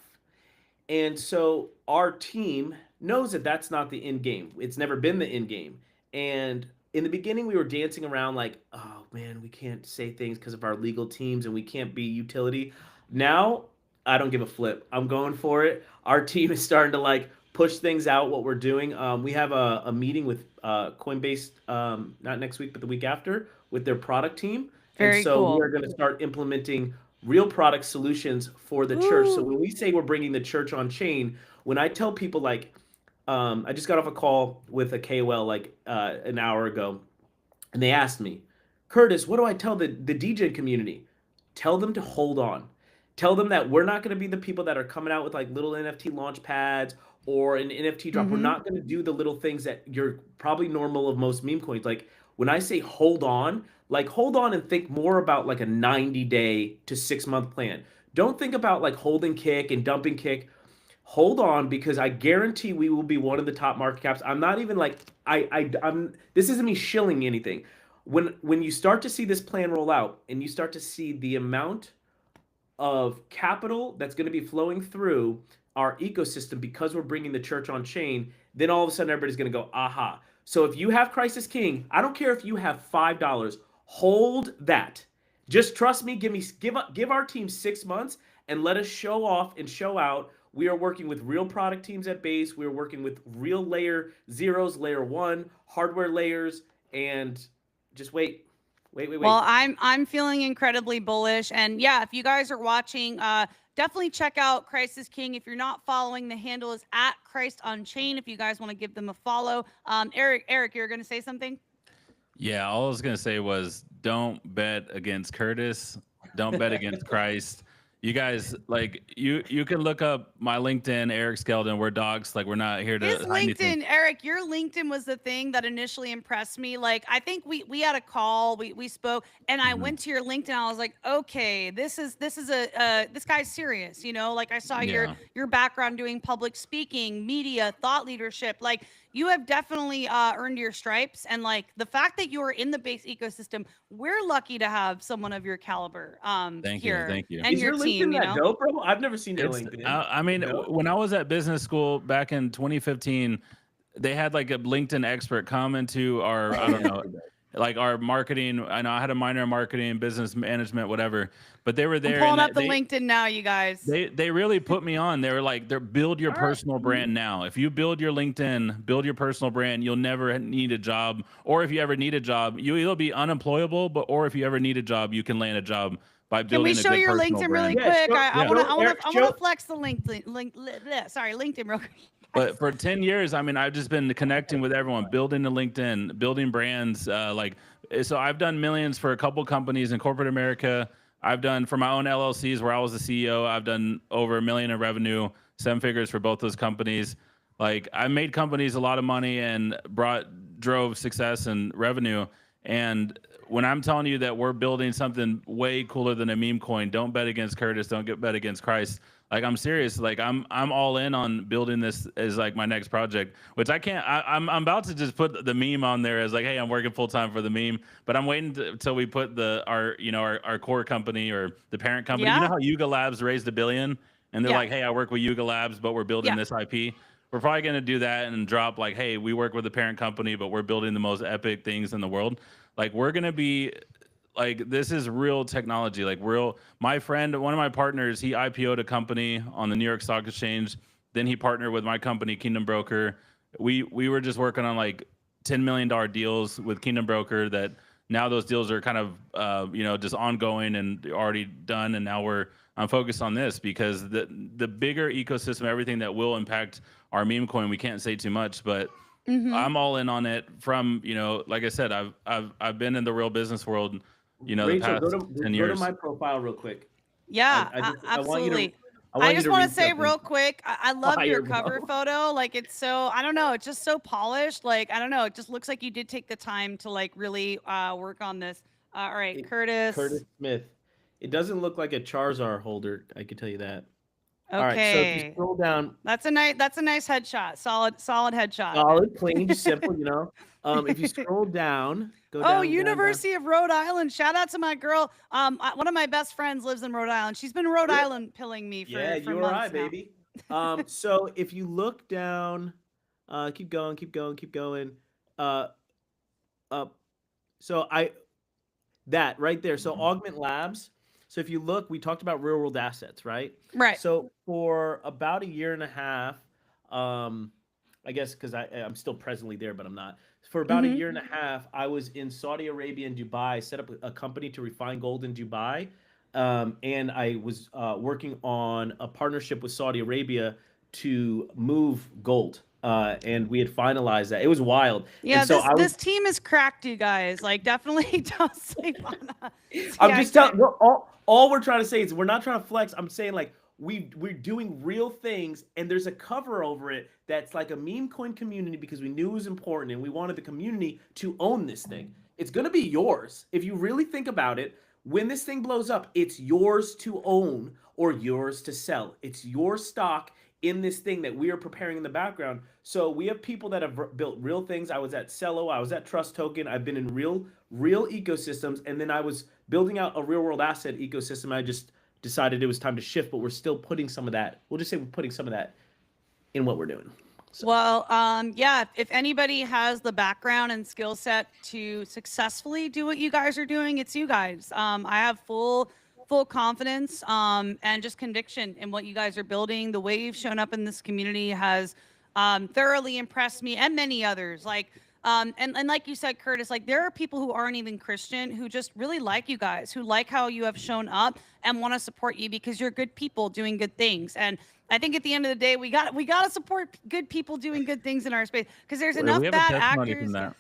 Speaker 2: And so our team knows that that's not the end game. It's never been the end game. And in the beginning, we were dancing around like, oh man, we can't say things because of our legal teams and we can't be utility. Now, I don't give a flip. I'm going for it. Our team is starting to like push things out, what we're doing. We have a meeting with Coinbase, not next week, but the week after, with their product team.
Speaker 1: Very
Speaker 2: and so
Speaker 1: cool.
Speaker 2: we're going to start implementing real product solutions for the church. So
Speaker 1: Ooh.
Speaker 2: when we say we're bringing the church on chain, when I tell people like, I just got off a call with a KOL like an hour ago, and they asked me, Curtis, what do I tell the DJ community? Tell them to hold on. Tell them that we're not going to be the people that are coming out with like little NFT launch pads or an NFT drop. We're not going to do the little things that you're probably normal of most meme coins. Like when I say hold on, like hold on and think more about like a 90-day to 6-month plan. Don't think about like holding kick and dumping kick. Hold on, because I guarantee we will be one of the top market caps. I'm not even like I'm. This isn't me shilling anything. When you start to see this plan roll out and you start to see the amount of capital that's going to be flowing through our ecosystem because we're bringing the church on chain, then all of a sudden everybody's going to go, aha. So if you have Crisis King, I don't care if you have $5, hold that. Just trust me. Give our team 6 months and let us show off and show out. We are working with real product teams at base. We are working with real layer zeros, layer one, hardware layers, and just wait.
Speaker 1: Well, I'm feeling incredibly bullish, and yeah, if you guys are watching, definitely check out Crisis King. If you're not following, the handle is at Christ Onchain. If you guys want to give them a follow, Eric, you're going to say something?
Speaker 3: Yeah, all I was gonna say was don't bet against Curtis. Don't bet against Christ. You guys, like, you can look up my LinkedIn, Eric Skeldon. We're dogs. Like, we're not here to
Speaker 1: His
Speaker 3: hide anything.
Speaker 1: LinkedIn, Eric, your LinkedIn was the thing that initially impressed me. Like, I think we had a call, we spoke, and I went to your LinkedIn. I was like, okay, this is this guy's serious. Like I saw
Speaker 3: Yeah.
Speaker 1: your background doing public speaking, media, thought leadership. Like, you have definitely earned your stripes, and like the fact that you are in the base ecosystem, we're lucky to have someone of your caliber
Speaker 3: Thank
Speaker 1: here.
Speaker 3: you. Thank you.
Speaker 1: And
Speaker 2: Is
Speaker 1: your
Speaker 2: your
Speaker 1: team,
Speaker 2: LinkedIn that dope, bro? I've never seen your
Speaker 3: It's,
Speaker 2: LinkedIn.
Speaker 3: I mean,
Speaker 2: Dope.
Speaker 3: when I was at business school back in 2015, they had like a LinkedIn expert come into our, I don't know, like our marketing. I know I had a minor in marketing, business management, whatever, but they were there.
Speaker 1: I'm pulling
Speaker 3: and
Speaker 1: up the LinkedIn now, you guys.
Speaker 3: They really put me on. They were like, build your personal brand now. If you build your LinkedIn, build your personal brand, you'll never need a job. Or if you ever need a job, you'll be unemployable, or if you ever need a job, you can land a job by building a good
Speaker 1: Can we show your
Speaker 3: personal
Speaker 1: LinkedIn
Speaker 3: brand.
Speaker 1: really quick? I want
Speaker 2: Show-
Speaker 1: to flex the LinkedIn. LinkedIn real quick.
Speaker 3: But for 10 years, I mean, I've just been connecting with everyone, building the LinkedIn, building brands. So I've done millions for a couple companies in corporate America. I've done for my own LLCs where I was the CEO. I've done over $1 million in revenue, 7 figures for both those companies. Like, I made companies a lot of money and drove success and revenue. And when I'm telling you that we're building something way cooler than a meme coin, don't bet against Curtis. Don't bet against Christ. Like, I'm serious. Like, I'm all in on building this as like my next project, which I can't. I'm about to just put the meme on there as like, hey, I'm working full time for the meme. But I'm waiting till we put our core company or the parent company.
Speaker 1: Yeah.
Speaker 3: You know how Yuga Labs raised $1 billion, and they're
Speaker 1: Yeah.
Speaker 3: like, hey, I work with Yuga Labs, but we're building this IP. We're probably going to do that and drop like, hey, we work with the parent company, but we're building the most epic things in the world. Like, we're going to be like, this is real technology, like real. My friend, one of my partners, he IPO'd a company on the New York Stock Exchange. Then he partnered with my company, Kingdom Broker. We were just working on like $10 million deals with Kingdom Broker that now those deals are kind of, just ongoing and already done. And now I'm focused on this because the bigger ecosystem, everything that will impact our meme coin, we can't say too much, but I'm all in on it from, like I said, I've been in the real business world, the
Speaker 2: Rachel,
Speaker 3: past 10 years.
Speaker 2: Go to my profile real quick.
Speaker 1: Yeah,
Speaker 2: I want you
Speaker 1: absolutely.
Speaker 2: to want
Speaker 1: I
Speaker 2: you
Speaker 1: just
Speaker 2: to
Speaker 1: want
Speaker 2: read
Speaker 1: to say
Speaker 2: something.
Speaker 1: real quick, I love your
Speaker 2: Fire,
Speaker 1: cover
Speaker 2: bro.
Speaker 1: photo. Like it's so, I don't know, it's just so polished. Like, I don't know, it just looks like you did take the time to like really work on this. All right,
Speaker 2: It-
Speaker 1: Curtis.
Speaker 2: Curtis Smith. It doesn't look like a Charizard holder. I can tell you that. All right. So if you
Speaker 1: Okay.
Speaker 2: scroll down,
Speaker 1: That's a nice headshot. Solid headshot.
Speaker 2: solid, clean, just simple. You know. If you scroll down, go
Speaker 1: Oh,
Speaker 2: down, down, down.
Speaker 1: University of Rhode Island. Shout out to my girl. One of my best friends lives in Rhode Island. She's been Rhode
Speaker 2: Really?
Speaker 1: Island pilling me
Speaker 2: Yeah,
Speaker 1: for
Speaker 2: you or I,
Speaker 1: months now.
Speaker 2: baby. So if you look down, keep going, keep going, keep going. Uh, up. So that right there. So Augment Labs. So if you look, we talked about real world assets, right?
Speaker 1: Right.
Speaker 2: So for about a year and a half, I guess because I'm still presently there, but I'm not. For about a
Speaker 1: Mhm.
Speaker 2: year and a half, I was in Saudi Arabia and Dubai, set up a company to refine gold in Dubai. And I was working on a partnership with Saudi Arabia to move gold. And we had finalized that. It was wild.
Speaker 1: Yeah,
Speaker 2: And so I was
Speaker 1: this team is cracked, you guys. Like, definitely don't sleep on
Speaker 2: I'm just
Speaker 1: CIK.
Speaker 2: telling. All we're trying to say is we're not trying to flex. I'm saying like we're doing real things, and there's a cover over it that's like a meme coin community because we knew it was important, and we wanted the community to own this thing. It's gonna be yours if you really think about it. When this thing blows up, it's yours to own or yours to sell. It's your stock in this thing that we are preparing in the background. So we have people that have built real things. I was at Cello, I was at Trust Token. I've been in real ecosystems, and then I was building out a real world asset ecosystem. I just decided it was time to shift, but we're still putting some of that. We'll just say we're putting some of that in what we're doing. So.
Speaker 1: Well, yeah, if anybody has the background and skill set to successfully do what you guys are doing, it's you guys. I have full confidence and just conviction in what you guys are building. The way you've shown up in this community has thoroughly impressed me and many others. Like, and like you said, Curtis, like there are people who aren't even Christian who just really like you guys, who like how you have shown up and want to support you because you're good people doing good things. And I think at the end of the day, we got to support good people doing good things in our space because there's enough
Speaker 3: We have a
Speaker 1: bad
Speaker 3: testimony
Speaker 1: actors.
Speaker 3: from that.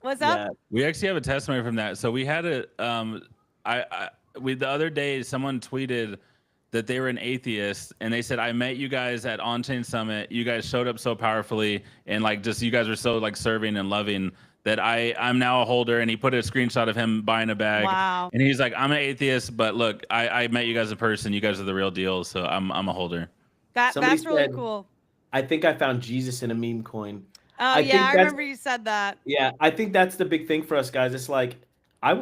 Speaker 1: What's up?
Speaker 2: Yeah.
Speaker 3: We actually have a testimony from that. So we had we the other day someone tweeted that they were an atheist and they said, I met you guys at Onchain Summit. You guys showed up so powerfully and like just you guys were so like serving and loving that I'm now a holder. And he put a screenshot of him buying a bag.
Speaker 1: Wow.
Speaker 3: And he's like, I'm an atheist, but look, I met you guys in person. You guys are the real deal. So I'm a holder.
Speaker 1: That's really cool.
Speaker 2: I think I found Jesus in a meme coin.
Speaker 1: Oh,
Speaker 2: I think
Speaker 1: yeah, I remember you said that.
Speaker 2: Yeah, I think that's the big thing for us guys. It's like I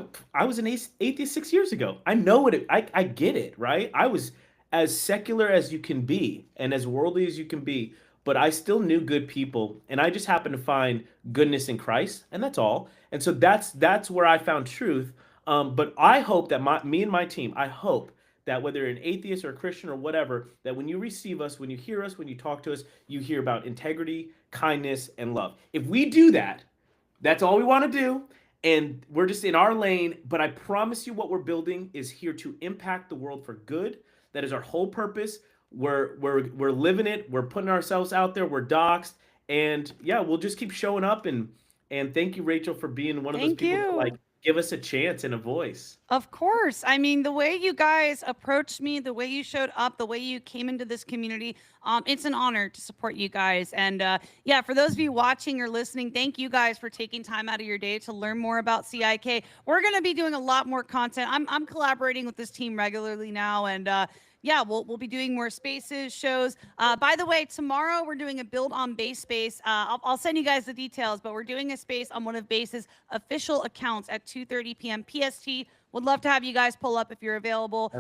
Speaker 2: was an atheist 6 years ago. I know what I get it, right? I was as secular as you can be and as worldly as you can be, but I still knew good people, and I just happened to find goodness in Christ, and that's all. And so that's where I found truth. But I hope that me and my team, I hope that whether you're an atheist or a Christian or whatever, that when you receive us, when you hear us, when you talk to us, you hear about integrity, kindness, and love. If we do that, that's all we want to do. And we're just in our lane. But I promise you what we're building is here to impact the world for good. That is our whole purpose. We're living it. We're putting ourselves out there. We're doxxed. And yeah, we'll just keep showing up. And thank you, Rachel, for being one of those people that like give us a chance and a voice.
Speaker 1: Of course. I mean, the way you guys approached me, the way you showed up, the way you came into this community, it's an honor to support you guys. And yeah, for those of you watching or listening, thank you guys for taking time out of your day to learn more about CIK. We're going to be doing a lot more content. I'm collaborating with this team regularly now, and yeah, we'll be doing more spaces, shows. By the way, tomorrow we're doing a build on base space. I'll send you guys the details, but we're doing a space on one of base's official accounts at 2:30 p.m. PST. Would love to have you guys pull up if you're available.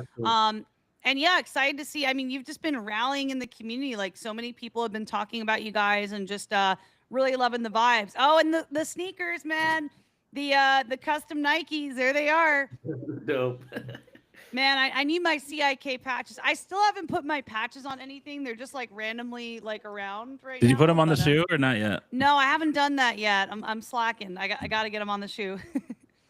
Speaker 1: And yeah, excited to see. I mean, you've just been rallying in the community. Like so many people have been talking about you guys and just really loving the vibes. Oh, and the sneakers, man. The custom Nikes, there they are.
Speaker 2: Dope.
Speaker 1: Man, I need my CIK patches. I still haven't put my patches on anything. They're just like randomly like around right now.
Speaker 3: Did you put them on the shoe or not yet?
Speaker 1: No, I haven't done that yet. I'm slacking. I got to get them on the shoe.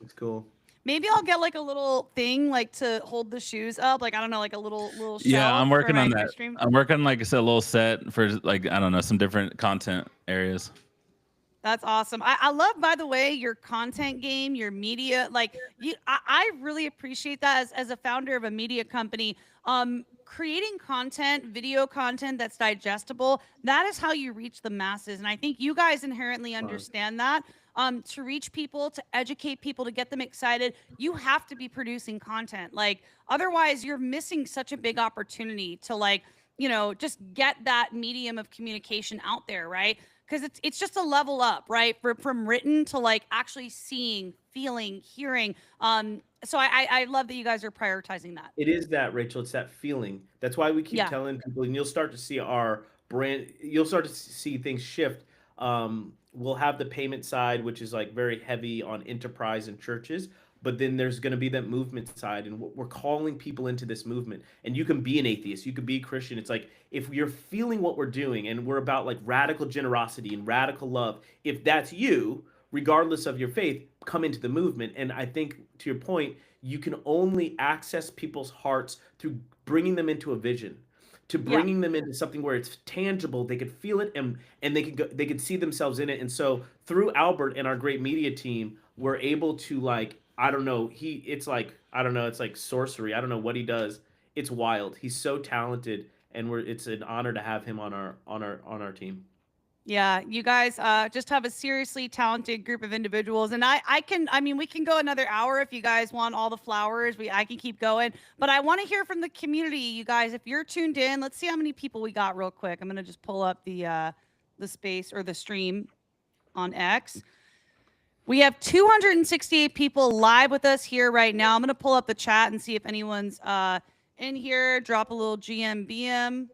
Speaker 2: It's cool.
Speaker 1: Maybe I'll get like a little thing like to hold the shoes up. Like I don't know, like a little shelf.
Speaker 3: Yeah, I'm working
Speaker 1: for
Speaker 3: on
Speaker 1: my
Speaker 3: that.
Speaker 1: stream.
Speaker 3: I'm working like a little set for like I don't know some different content areas.
Speaker 1: That's awesome. I love, by the way, your content game, your media. Like I really appreciate that as a founder of a media company. creating content, video content that's digestible, that is how you reach the masses. And I think you guys inherently understand that. To reach people, to educate people, to get them excited, you have to be producing content. Like, otherwise you're missing such a big opportunity to, like, just get that medium of communication out there, right? Because it's just a level up, right? From written to like actually seeing, feeling, hearing. So I love that you guys are prioritizing that.
Speaker 2: It is that, Rachel. It's that feeling. That's why we keep
Speaker 1: Yeah.
Speaker 2: telling people, and you'll start to see our brand. You'll start to see things shift. We'll have the payment side, which is like very heavy on enterprise and churches, but then there's going to be that movement side, and we're calling people into this movement. And you can be an atheist, you could be a Christian. It's like, if you're feeling what we're doing, and we're about like radical generosity and radical love, if that's you, regardless of your faith, come into the movement. And I think, to your point, you can only access people's hearts through bringing them into a vision, to bringing them into something where it's tangible, they could feel it, and they could see themselves in it. And so through Albert and our great media team, we're able to, like, I don't know, it's like sorcery. I don't know what he does. It's wild. He's so talented, and it's an honor to have him on our team.
Speaker 1: Yeah, you guys just have a seriously talented group of individuals, and we can go another hour if you guys want all the flowers. I can keep going, but I want to hear from the community, you guys. If you're tuned in, let's see how many people we got real quick. I'm gonna just pull up the space or the stream on X. We have 268 people live with us here right now. I'm gonna pull up the chat and see if anyone's in here. Drop a little GMBM.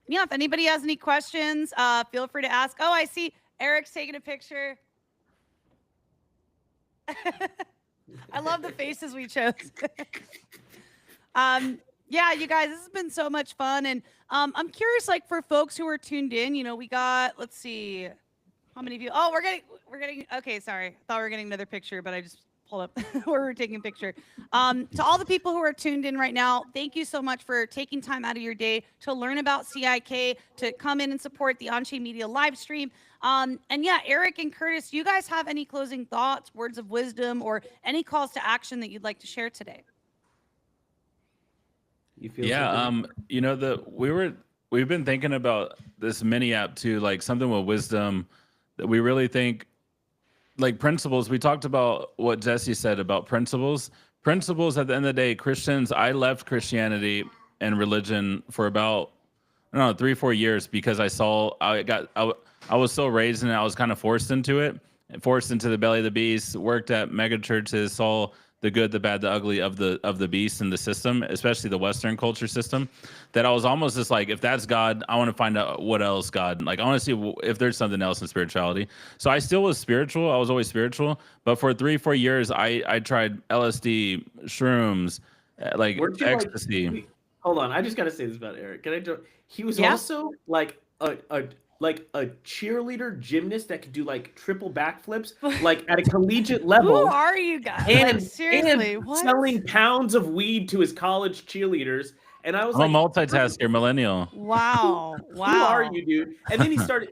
Speaker 1: Yeah, if anybody has any questions, feel free to ask. Oh, I see Eric's taking a picture. I love the faces we chose. Yeah, you guys, this has been so much fun. And I'm curious, like, for folks who are tuned in, we got, let's see, how many of you? Oh, we're getting, okay, sorry. I thought we were getting another picture, but I just pulled up where we're taking a picture. To all the people who are tuned in right now, thank you so much for taking time out of your day to learn about CIK, to come in and support the Onchain Media live stream. And yeah, Eric and Curtis, do you guys have any closing thoughts, words of wisdom, or any calls to action that you'd like to share today?
Speaker 2: You feel
Speaker 3: we've been thinking about this mini app too, like something with wisdom that we really think, like principles. We talked about what Jesse said about principles. Principles at the end of the day, Christians, I left Christianity and religion for about, I don't know, 3-4 years because I was so raised in it. I was kind of forced into it, forced into the belly of the beast, worked at mega churches, saw the good, the bad, the ugly of the beast and the system, especially the Western culture system, that I was almost just like, if that's God, I want to find out what else God, like I want to see if there's something else in spirituality. So I still was spiritual. I was always spiritual, but for 3-4 years, I tried LSD, shrooms, like ecstasy.
Speaker 2: Hold on, I just gotta say this about Eric. Can I? He was also like a cheerleader gymnast that could do like triple backflips, like at a collegiate level.
Speaker 1: Who are you guys?
Speaker 2: And
Speaker 1: seriously,
Speaker 2: and
Speaker 1: what?
Speaker 2: selling pounds of weed to his college cheerleaders. And I was
Speaker 3: I'm a multitasker, millennial.
Speaker 1: Wow.
Speaker 2: Who are you, dude? And then he started.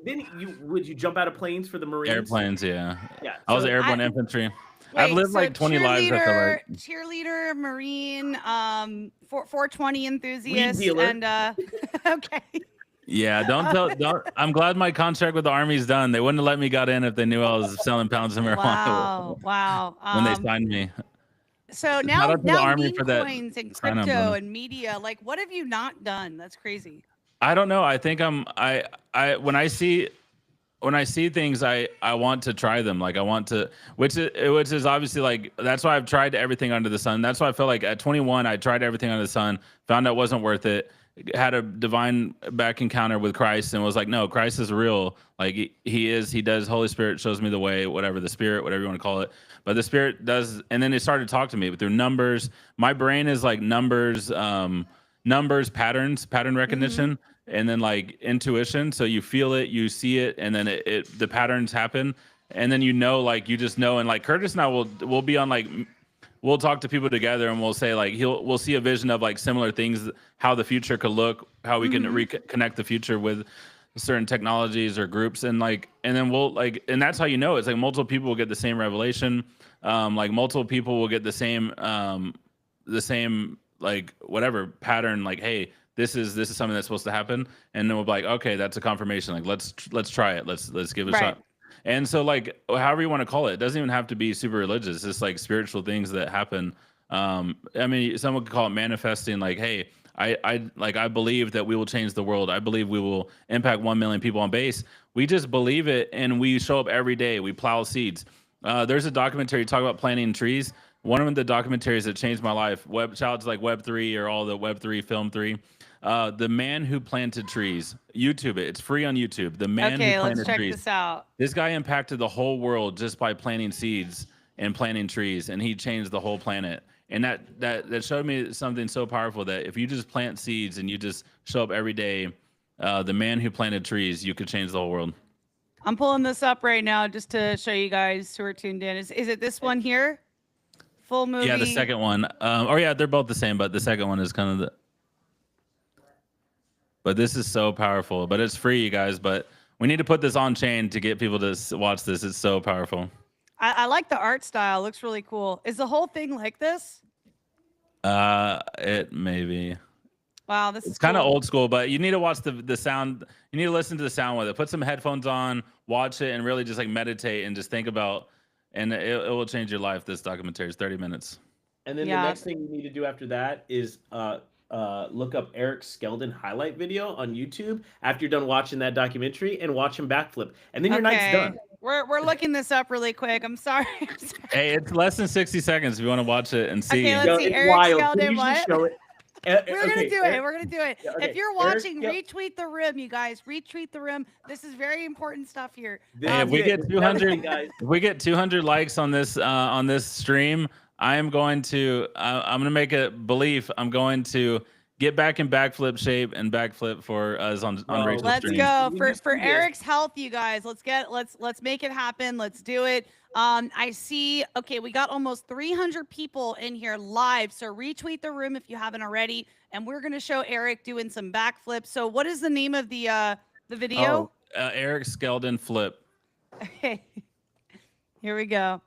Speaker 2: Would you jump out of planes for the Marines?
Speaker 3: Airplanes, yeah.
Speaker 2: Yeah.
Speaker 3: I was airborne infantry.
Speaker 1: Wait,
Speaker 3: I've lived like 20 lives. I feel like
Speaker 1: cheerleader, Marine, 420 enthusiast,
Speaker 2: weed dealer.
Speaker 1: and okay.
Speaker 3: Yeah, don't. I'm glad my contract with the Army's done. They wouldn't have let me got in if they knew I was selling pounds of marijuana.
Speaker 1: Wow.
Speaker 3: When they signed me.
Speaker 1: So now
Speaker 3: Army for that
Speaker 1: coins and crypto and media, like, what have you not done? That's crazy.
Speaker 3: I don't know. I think when I see things, I want to try them. Like I want to, which is obviously like, that's why I've tried everything under the sun. That's why I feel like at 21, I tried everything under the sun, found out it wasn't worth it. Had a divine back encounter with Christ and was like, no, Christ is real. Like he does. Holy Spirit shows me the way, whatever the Spirit, whatever you want to call it. But the Spirit does. And then it started to talk to me through numbers. My brain is like numbers, pattern recognition, and then like intuition. So you feel it, you see it, and then the patterns happen. And then like you just know. And like Curtis and I we'll be on like, we'll talk to people together and we'll say like we'll see a vision of like similar things, how the future could look, how we can reconnect the future with certain technologies or groups, and then we'll like, and that's how it's like multiple people will get the same revelation, like multiple people will get the same like whatever pattern, like, hey, this is something that's supposed to happen, and then we'll be like, okay, that's a confirmation. Like let's try it. Let's give it a shot. And so like however you want to call it, it doesn't even have to be super religious. It's like spiritual things that happen. I mean, someone could call it manifesting. Like, hey, I believe that we will change the world. I believe we will impact 1 million people on base. We just believe it, and we show up every day. We plow seeds. There's a documentary talk about planting trees. One of the documentaries that changed my life. Shout out to like Web3 or all the Web3, Film 3. The Man Who Planted Trees. YouTube it. It's free on YouTube. The Man Who Planted Trees.
Speaker 1: Okay, let's check this out.
Speaker 3: This guy impacted the whole world just by planting seeds and planting trees, and he changed the whole planet. And that showed me something so powerful that if you just plant seeds and you just show up every day, the Man Who Planted Trees, you could change the whole world.
Speaker 1: I'm pulling this up right now just to show you guys who are tuned in. Is it this one here? Full movie.
Speaker 3: Yeah, the second one. Or yeah, they're both the same, but the second one is kind of the. But this is so powerful. But it's free, you guys. But we need to put this on chain to get people to watch this. It's so powerful.
Speaker 1: I like the art style. It looks really cool. Is the whole thing like this?
Speaker 3: It maybe.
Speaker 1: Wow, this
Speaker 3: it's
Speaker 1: is
Speaker 3: kind of
Speaker 1: cool.
Speaker 3: old school, but you need to watch the sound. You need to listen to the sound with it. Put some headphones on, watch it, and really just like meditate and just think about. And it will change your life. This documentary is 30 minutes.
Speaker 2: And then the next thing you need to do after that is look up Eric Skeldon highlight video on YouTube after you're done watching that documentary and watch him backflip. And then your night's done.
Speaker 1: We're looking this up really quick. I'm sorry.
Speaker 3: Hey, it's less than 60 seconds if you want to watch it and see.
Speaker 1: Okay, let's see.
Speaker 2: It's
Speaker 1: Eric
Speaker 2: wild.
Speaker 1: Skeldon, what?
Speaker 2: Show it.
Speaker 1: We're gonna do it. We're gonna do it.
Speaker 2: Yeah, okay.
Speaker 1: If you're watching, retweet the room, you guys. Retweet the room. This is very important stuff here.
Speaker 3: Hey, if we get 200, if we get 200 likes on this stream, I am going to I'm gonna make a belief. I'm going to get back in backflip shape and backflip for us on Rachel's
Speaker 1: Let's
Speaker 3: stream.
Speaker 1: go for Eric's health, you guys. Let's make it happen. Let's do it. I see. Okay, we got almost 300 people in here live. So retweet the room if you haven't already, and we're gonna show Eric doing some backflips. So what is the name of the video?
Speaker 3: Eric Skeldon flip.
Speaker 1: Okay, here we go.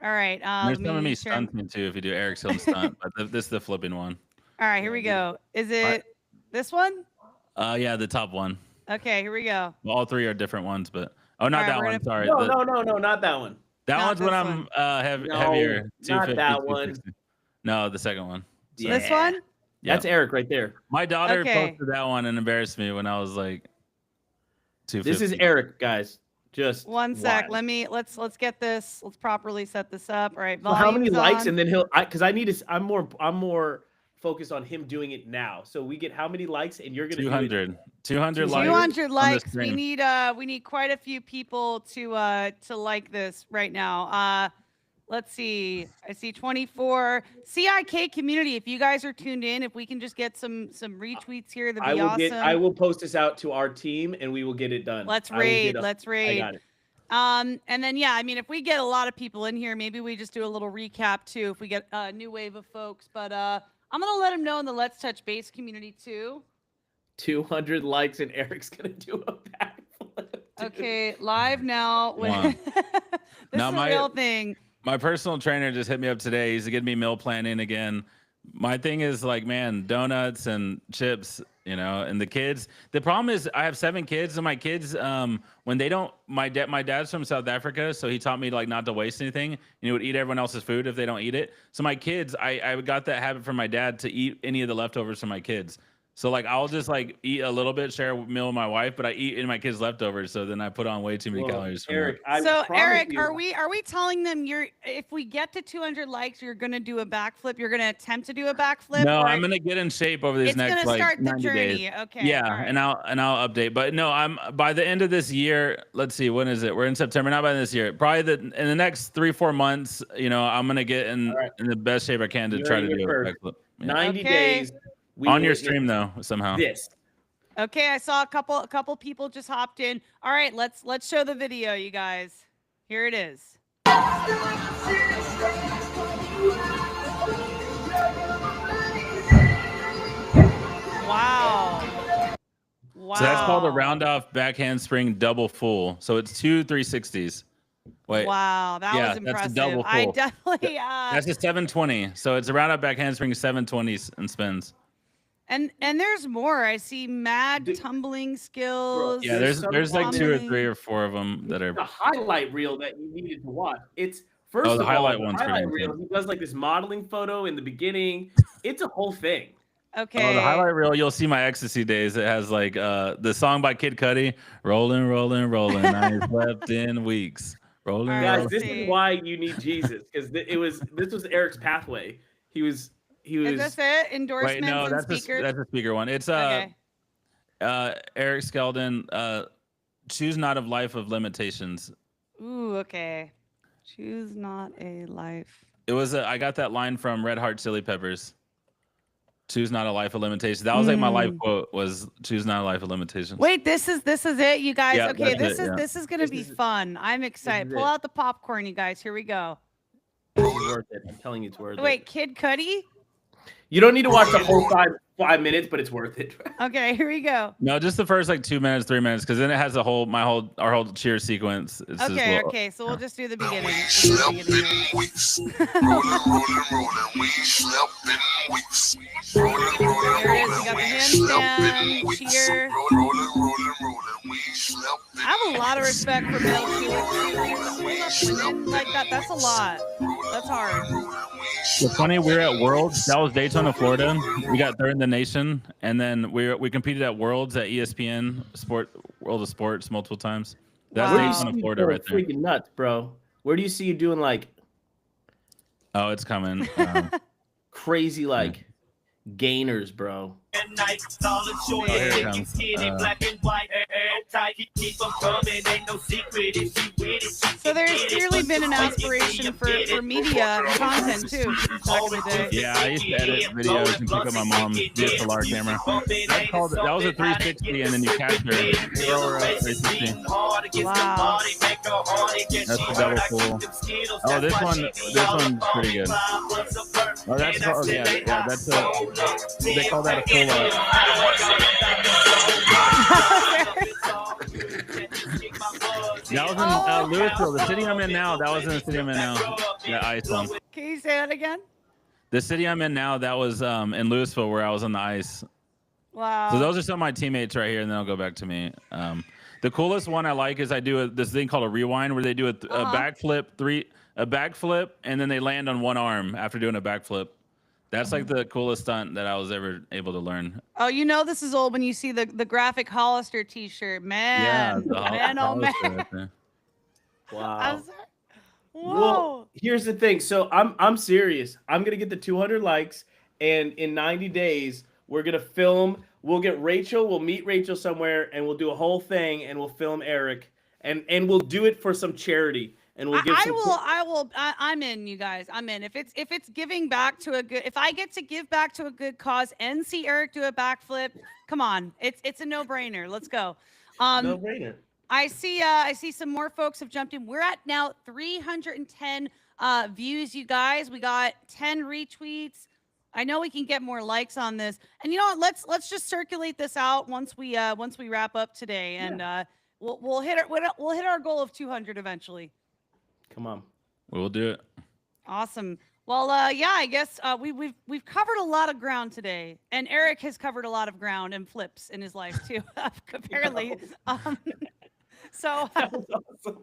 Speaker 1: All right.
Speaker 3: There's some of me stunting too if you do Eric Skeldon stunt, but this is the flipping one.
Speaker 1: All right, here we go. Is it this one?
Speaker 3: Yeah, the top one.
Speaker 1: Okay, here we go.
Speaker 3: Well, all three are different ones, but not that one. Sorry.
Speaker 2: No, not that one.
Speaker 3: That
Speaker 1: Not
Speaker 3: one's when
Speaker 1: this
Speaker 3: I'm
Speaker 1: one.
Speaker 3: heavier.
Speaker 2: Not that one.
Speaker 3: No, the second one.
Speaker 2: Yeah.
Speaker 1: This one?
Speaker 3: Yeah.
Speaker 2: That's Eric right there.
Speaker 3: My daughter
Speaker 1: Okay.
Speaker 3: posted that one and embarrassed me when I was like 250.
Speaker 2: This is Eric, guys. Just
Speaker 1: one sec.
Speaker 2: wild.
Speaker 1: Let's get this. Let's properly set this up. All right.
Speaker 2: So how many
Speaker 1: volume's
Speaker 2: likes?
Speaker 1: on.
Speaker 2: And then because I need to. I'm more focused on him doing it now. So we get how many likes, and you're gonna
Speaker 3: 200. 200 likes.
Speaker 1: 200
Speaker 3: on the
Speaker 1: likes. We
Speaker 3: stream.
Speaker 1: need quite a few people to like this right now. Let's see. I see 24 CIK community. If you guys are tuned in, if we can just get some retweets here, that'd be awesome.
Speaker 2: I will post this out to our team, and we will get it done.
Speaker 1: Let's raid. Let's
Speaker 2: I
Speaker 1: raid.
Speaker 2: got it.
Speaker 1: And then yeah, I mean, if we get a lot of people in here, maybe we just do a little recap too. If we get a new wave of folks, but I'm gonna let him know in the Let's Touch Base community too.
Speaker 2: 200 likes, and Eric's gonna do a backflip.
Speaker 1: Okay, live now.
Speaker 3: Wow.
Speaker 1: This
Speaker 3: Now
Speaker 1: is a real thing.
Speaker 3: My personal trainer just hit me up today. He's getting me meal planning again. My thing is like, man, donuts and chips, and the kids. The problem is I have 7 kids, and my kids, when they don't, my dad's from South Africa, so he taught me like not to waste anything. And he would eat everyone else's food if they don't eat it. So my kids, I got that habit from my dad to eat any of the leftovers from my kids. So like I'll just like eat a little bit, share a meal with my wife, but I eat in my kids' leftovers. So then I put on way too many calories. From
Speaker 2: Eric,
Speaker 1: So Eric, are we telling them if we get to 200 likes, you're gonna do a backflip? You're gonna attempt to do a backflip?
Speaker 3: No, I'm gonna get in shape over these next
Speaker 1: gonna start
Speaker 3: like 90
Speaker 1: the journey.
Speaker 3: days.
Speaker 1: Okay.
Speaker 3: Yeah,
Speaker 1: all right.
Speaker 3: and I'll update. But no, I'm by the end of this year. Let's see, when is it? We're in September. Not by this year. Probably in the next 3-4 months. I'm gonna get in the best shape I can to try to do a backflip. Yeah.
Speaker 2: 90 days.
Speaker 3: On your stream though, somehow.
Speaker 2: This.
Speaker 1: Okay, I saw a couple people just hopped in. All right, let's show the video, you guys. Here it is. Wow. Wow.
Speaker 3: So that's called a round off backhand spring double full. So it's 2 360s. Wait.
Speaker 1: Wow, that
Speaker 3: Yeah,
Speaker 1: was
Speaker 3: that's a
Speaker 1: impressive.
Speaker 3: double
Speaker 1: I
Speaker 3: pull.
Speaker 1: definitely
Speaker 3: That's a 720. So it's a round up back handspring, 720s and spins.
Speaker 1: and there's more. I see mad
Speaker 2: Dude,
Speaker 1: tumbling skills.
Speaker 3: Yeah,
Speaker 2: There's
Speaker 3: there's like 2 or
Speaker 1: tumbling.
Speaker 3: 3 or 4 of them that are.
Speaker 2: the highlight reel that you needed to watch. It's
Speaker 3: Oh,
Speaker 2: first
Speaker 3: the
Speaker 2: of all,
Speaker 3: highlight
Speaker 2: the
Speaker 3: one's pretty
Speaker 2: highlight reel.
Speaker 3: intense.
Speaker 2: He does like this modeling photo in the beginning. It's a whole thing.
Speaker 1: Okay.
Speaker 3: Oh, the highlight reel, you'll see my ecstasy days. It has like the song by Kid Cudi, "Rolling, Rolling, Rolling." I ain't slept in weeks. Rolling,
Speaker 1: All right,
Speaker 2: Guys,
Speaker 3: rolling.
Speaker 2: this
Speaker 1: see.
Speaker 2: is why you need Jesus, because this was Eric's pathway. He was
Speaker 1: Is this it? Endorsements
Speaker 3: Wait, no,
Speaker 1: and
Speaker 3: that's
Speaker 1: speakers.
Speaker 3: that's a speaker one. It's
Speaker 1: Okay.
Speaker 3: Eric Skeldon, "Choose Not of Life of Limitations."
Speaker 1: Ooh, okay. Choose not a life.
Speaker 3: It was I got that line from Red Hot Chili Peppers. "Choose not a life of limitations." That was like my life quote was "Choose not a life of limitations."
Speaker 1: Wait, this is it, you guys.
Speaker 3: Yeah,
Speaker 1: Okay,
Speaker 3: that's it, yeah.
Speaker 1: this is gonna be fun. I'm excited.
Speaker 2: is
Speaker 1: Pull
Speaker 2: it.
Speaker 1: out the popcorn, you guys. Here we go.
Speaker 2: it's worth it. I'm telling you, it's worth
Speaker 1: Wait,
Speaker 2: it.
Speaker 1: Kid Cudi?
Speaker 2: You don't need to watch the whole 5 minutes, but it's worth it.
Speaker 1: Okay, here we go.
Speaker 3: No, just the first like 2 minutes, 3 minutes, because then it has our whole cheer sequence. It's just
Speaker 1: Okay,
Speaker 3: little-
Speaker 1: okay, so we'll just do the beginning.
Speaker 6: We
Speaker 1: Let's do the
Speaker 6: slept
Speaker 1: beginning.
Speaker 6: in weeks. Rolling, rolling, rolling. We slept in weeks. Rolling, rolling,
Speaker 1: There it is.
Speaker 6: rolling.
Speaker 1: You got the
Speaker 6: We slept in
Speaker 1: handstand,
Speaker 6: weeks.
Speaker 1: cheer.
Speaker 6: Rolling, rolling, rolling, rolling. We slept in
Speaker 1: I have a lot of respect for male cheerleaders. Women like that. That's a lot. That's hard.
Speaker 3: It's funny, we were at Worlds. That was Daytona, Florida. We got third in the nation, and then we competed at Worlds at ESPN World of Sports multiple times. That's
Speaker 1: Wow.
Speaker 3: Daytona, Florida, right there.
Speaker 2: Freaking nuts, bro. Where do you see you doing like
Speaker 3: Oh, it's coming.
Speaker 2: crazy like gainers, bro?
Speaker 3: Oh, here it comes.
Speaker 1: So there's clearly been an aspiration for media content too back in the day.
Speaker 3: Yeah, I used to edit videos and pick up my mom's DSLR camera. That was a 360, and then you capture it. Throw her up 360.
Speaker 1: Wow.
Speaker 3: That's the double pull. Oh, this one's pretty good. Oh, that's they call that a pull up. That was in Louisville, the city I'm in now. That was in the city I'm in now. The ice one.
Speaker 1: Can you say that again?
Speaker 3: The city I'm in now, that was in Louisville where I was on the ice.
Speaker 1: Wow.
Speaker 3: So those are some of my teammates right here, and then I'll go back to me. The coolest one I like is I do this thing called a rewind, where they do a backflip, and then they land on one arm after doing a backflip. That's like the coolest stunt that I was ever able to learn.
Speaker 1: Oh, you know this is old when you see the graphic Hollister T-shirt, man. Man, oh man.
Speaker 3: Right there.
Speaker 2: Wow.
Speaker 1: I'm sorry. Whoa.
Speaker 2: Well, here's the thing. So I'm serious. I'm gonna get the 200 likes, and in 90 days we're gonna film. We'll get Rachel. We'll meet Rachel somewhere, and we'll do a whole thing, and we'll film Eric, and we'll do it for some charity, and we'll give.
Speaker 1: I'm in, you guys. I'm in. If it's giving back to a good, if I get to give back to a good cause and see Eric do a backflip, come on, it's a no-brainer. Let's go.
Speaker 2: No brainer.
Speaker 1: I see some more folks have jumped in. We're at now 310 views, you guys. We got 10 retweets. I know we can get more likes on this. And you know what? Let's just circulate this out once we wrap up today, and we'll hit our goal of 200 eventually.
Speaker 2: Come on.
Speaker 3: We will do it.
Speaker 1: Awesome. Well, yeah, I guess we've covered a lot of ground today, and Eric has covered a lot of ground and flips in his life too, apparently. So
Speaker 2: That was awesome.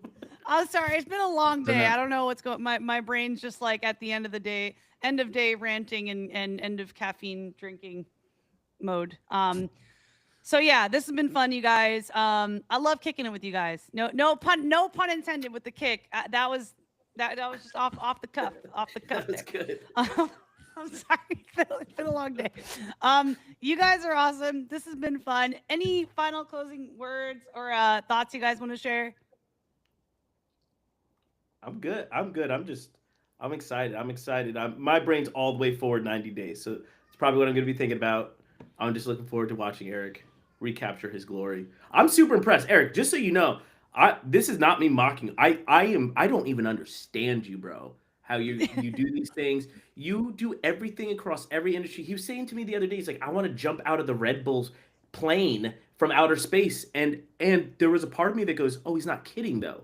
Speaker 1: I'm sorry, it's been a long day. I don't know what's going. My brain's just like at the end of the day, end of day ranting and end of caffeine drinking mode. So yeah, this has been fun, you guys. I love kicking it with you guys. No pun intended with the kick. That was just off the cuff.
Speaker 2: That's good.
Speaker 1: I'm sorry. It's been a long day. You guys are awesome. This has been fun. Any final closing words or thoughts you guys want to share?
Speaker 2: I'm good. I'm excited. My brain's all the way forward 90 days. So it's probably what I'm going to be thinking about. I'm just looking forward to watching Eric recapture his glory. I'm super impressed. Eric, just so you know, this is not me mocking. I don't even understand you, bro. How you do these things. You do everything across every industry. He was saying to me the other day, he's like, I want to jump out of the Red Bull's plane from outer space. And there was a part of me that goes, oh, he's not kidding though.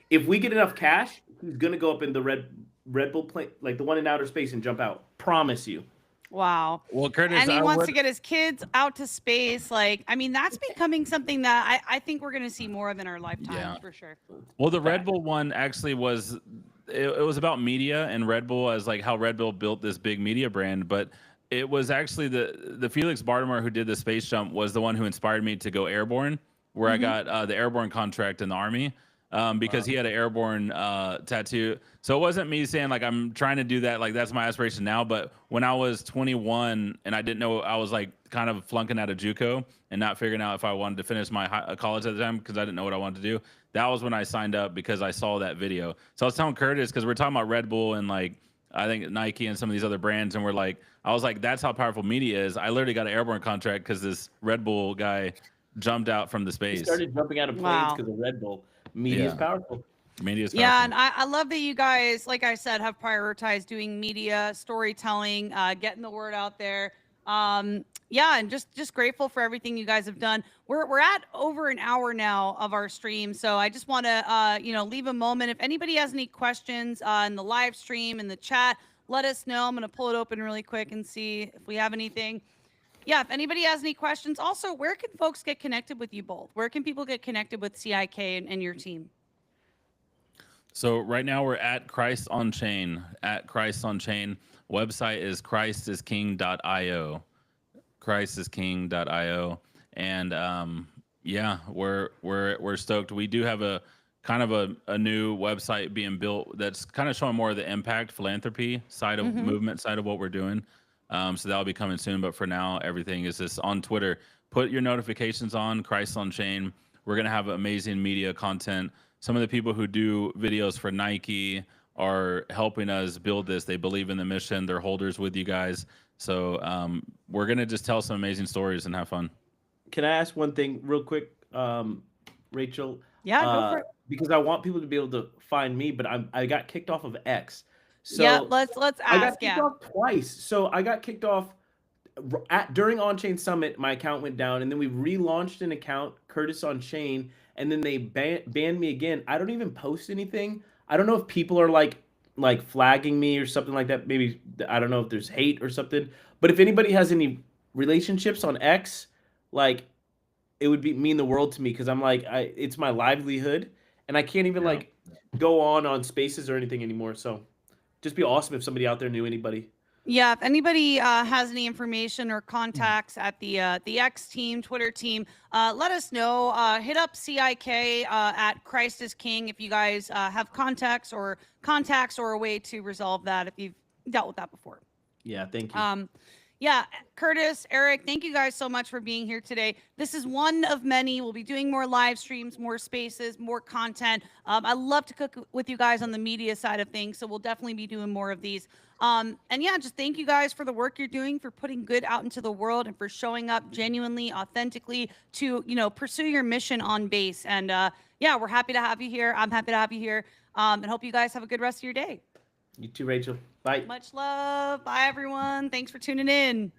Speaker 2: If we get enough cash, he's gonna go up in the Red Bull plane, like the one in outer space, and jump out. Promise you.
Speaker 1: Wow.
Speaker 3: Well, Curtis,
Speaker 1: And he
Speaker 3: I
Speaker 1: wants
Speaker 3: would.
Speaker 1: to get his kids out to space. Like, I mean, that's becoming something that I think we're going to see more of in our lifetime
Speaker 3: Yeah.
Speaker 1: for sure.
Speaker 3: Well, the Red
Speaker 2: Fact.
Speaker 3: Bull one actually was it was about media and Red Bull as like how Red Bull built this big media brand, but it was actually the Felix Bartimore who did the space jump was the one who inspired me to go airborne, where I got the airborne contract in the army. Because he had an airborne tattoo. So it wasn't me saying like I'm trying to do that, like that's my aspiration now. But when I was 21 and I didn't know, I was like kind of flunking out of JUCO and not figuring out if I wanted to finish my college at the time because I didn't know what I wanted to do. That was when I signed up because I saw that video. So I was telling Curtis because we're talking about Red Bull and like I think Nike and some of these other brands, and we're like, I was like, that's how powerful media is. I literally got an airborne contract because this Red Bull guy jumped out from the
Speaker 2: He
Speaker 3: space.
Speaker 2: started jumping out of planes
Speaker 1: Wow.
Speaker 2: because of Red Bull. Media is
Speaker 3: Yeah.
Speaker 2: powerful.
Speaker 3: Media is
Speaker 1: Yeah,
Speaker 3: powerful.
Speaker 1: and I love that you guys, like I said, have prioritized doing media, storytelling, getting the word out there. Yeah, and just grateful for everything you guys have done. We're at over an hour now of our stream, so I just want to leave a moment. If anybody has any questions in the live stream, in the chat, let us know. I'm going to pull it open really quick and see if we have anything. Yeah, if anybody has any questions. Also, where can folks get connected with you both? Where can people get connected with CIK and your team?
Speaker 3: So right now we're at Christ Onchain. At Christ Onchain. Website is christisking.io. christisking.io. And yeah, we're stoked. We do have a kind of a new website being built that's kind of showing more of the impact philanthropy side of movement side of what we're doing. So that'll be coming soon. But for now, everything is just on Twitter. Put your notifications on Christ on Chain. We're gonna have amazing media content. Some of the people who do videos for Nike are helping us build this. They believe in the mission. They're holders with you guys. So we're gonna just tell some amazing stories and have fun.
Speaker 2: Can I ask one thing real quick, Rachel?
Speaker 1: Yeah, go for it.
Speaker 2: Because I want people to be able to find me, but I got kicked off of X. So
Speaker 1: Yeah, let's
Speaker 2: I got
Speaker 1: ask.
Speaker 2: kicked
Speaker 1: Yeah.
Speaker 2: off twice. So I got kicked off during Onchain Summit. My account went down, and then we relaunched an account, Curtis Onchain, and then they banned me again. I don't even post anything. I don't know if people are like flagging me or something like that. Maybe I don't know if there's hate or something. But if anybody has any relationships on X, like it would mean the world to me because I'm like it's my livelihood, and I can't even like go on spaces or anything anymore. So just be awesome if somebody out there knew anybody.
Speaker 1: Yeah, if anybody has any information or contacts at the X team, Twitter team, let us know. Hit up CIK at Christ is King if you guys have contacts or a way to resolve that if you've dealt with that before.
Speaker 2: Yeah, thank you.
Speaker 1: Yeah, Curtis, Eric, thank you guys so much for being here today. This is one of many. We'll be doing more live streams, more spaces, more content. I love to cook with you guys on the media side of things, so we'll definitely be doing more of these. And yeah, just thank you guys for the work you're doing, for putting good out into the world, and for showing up genuinely, authentically to, pursue your mission on base. And yeah, we're happy to have you here. I'm happy to have you here. And hope you guys have a good rest of your day.
Speaker 2: You too, Rachel. Bye.
Speaker 1: Much love. Bye, everyone. Thanks for tuning in.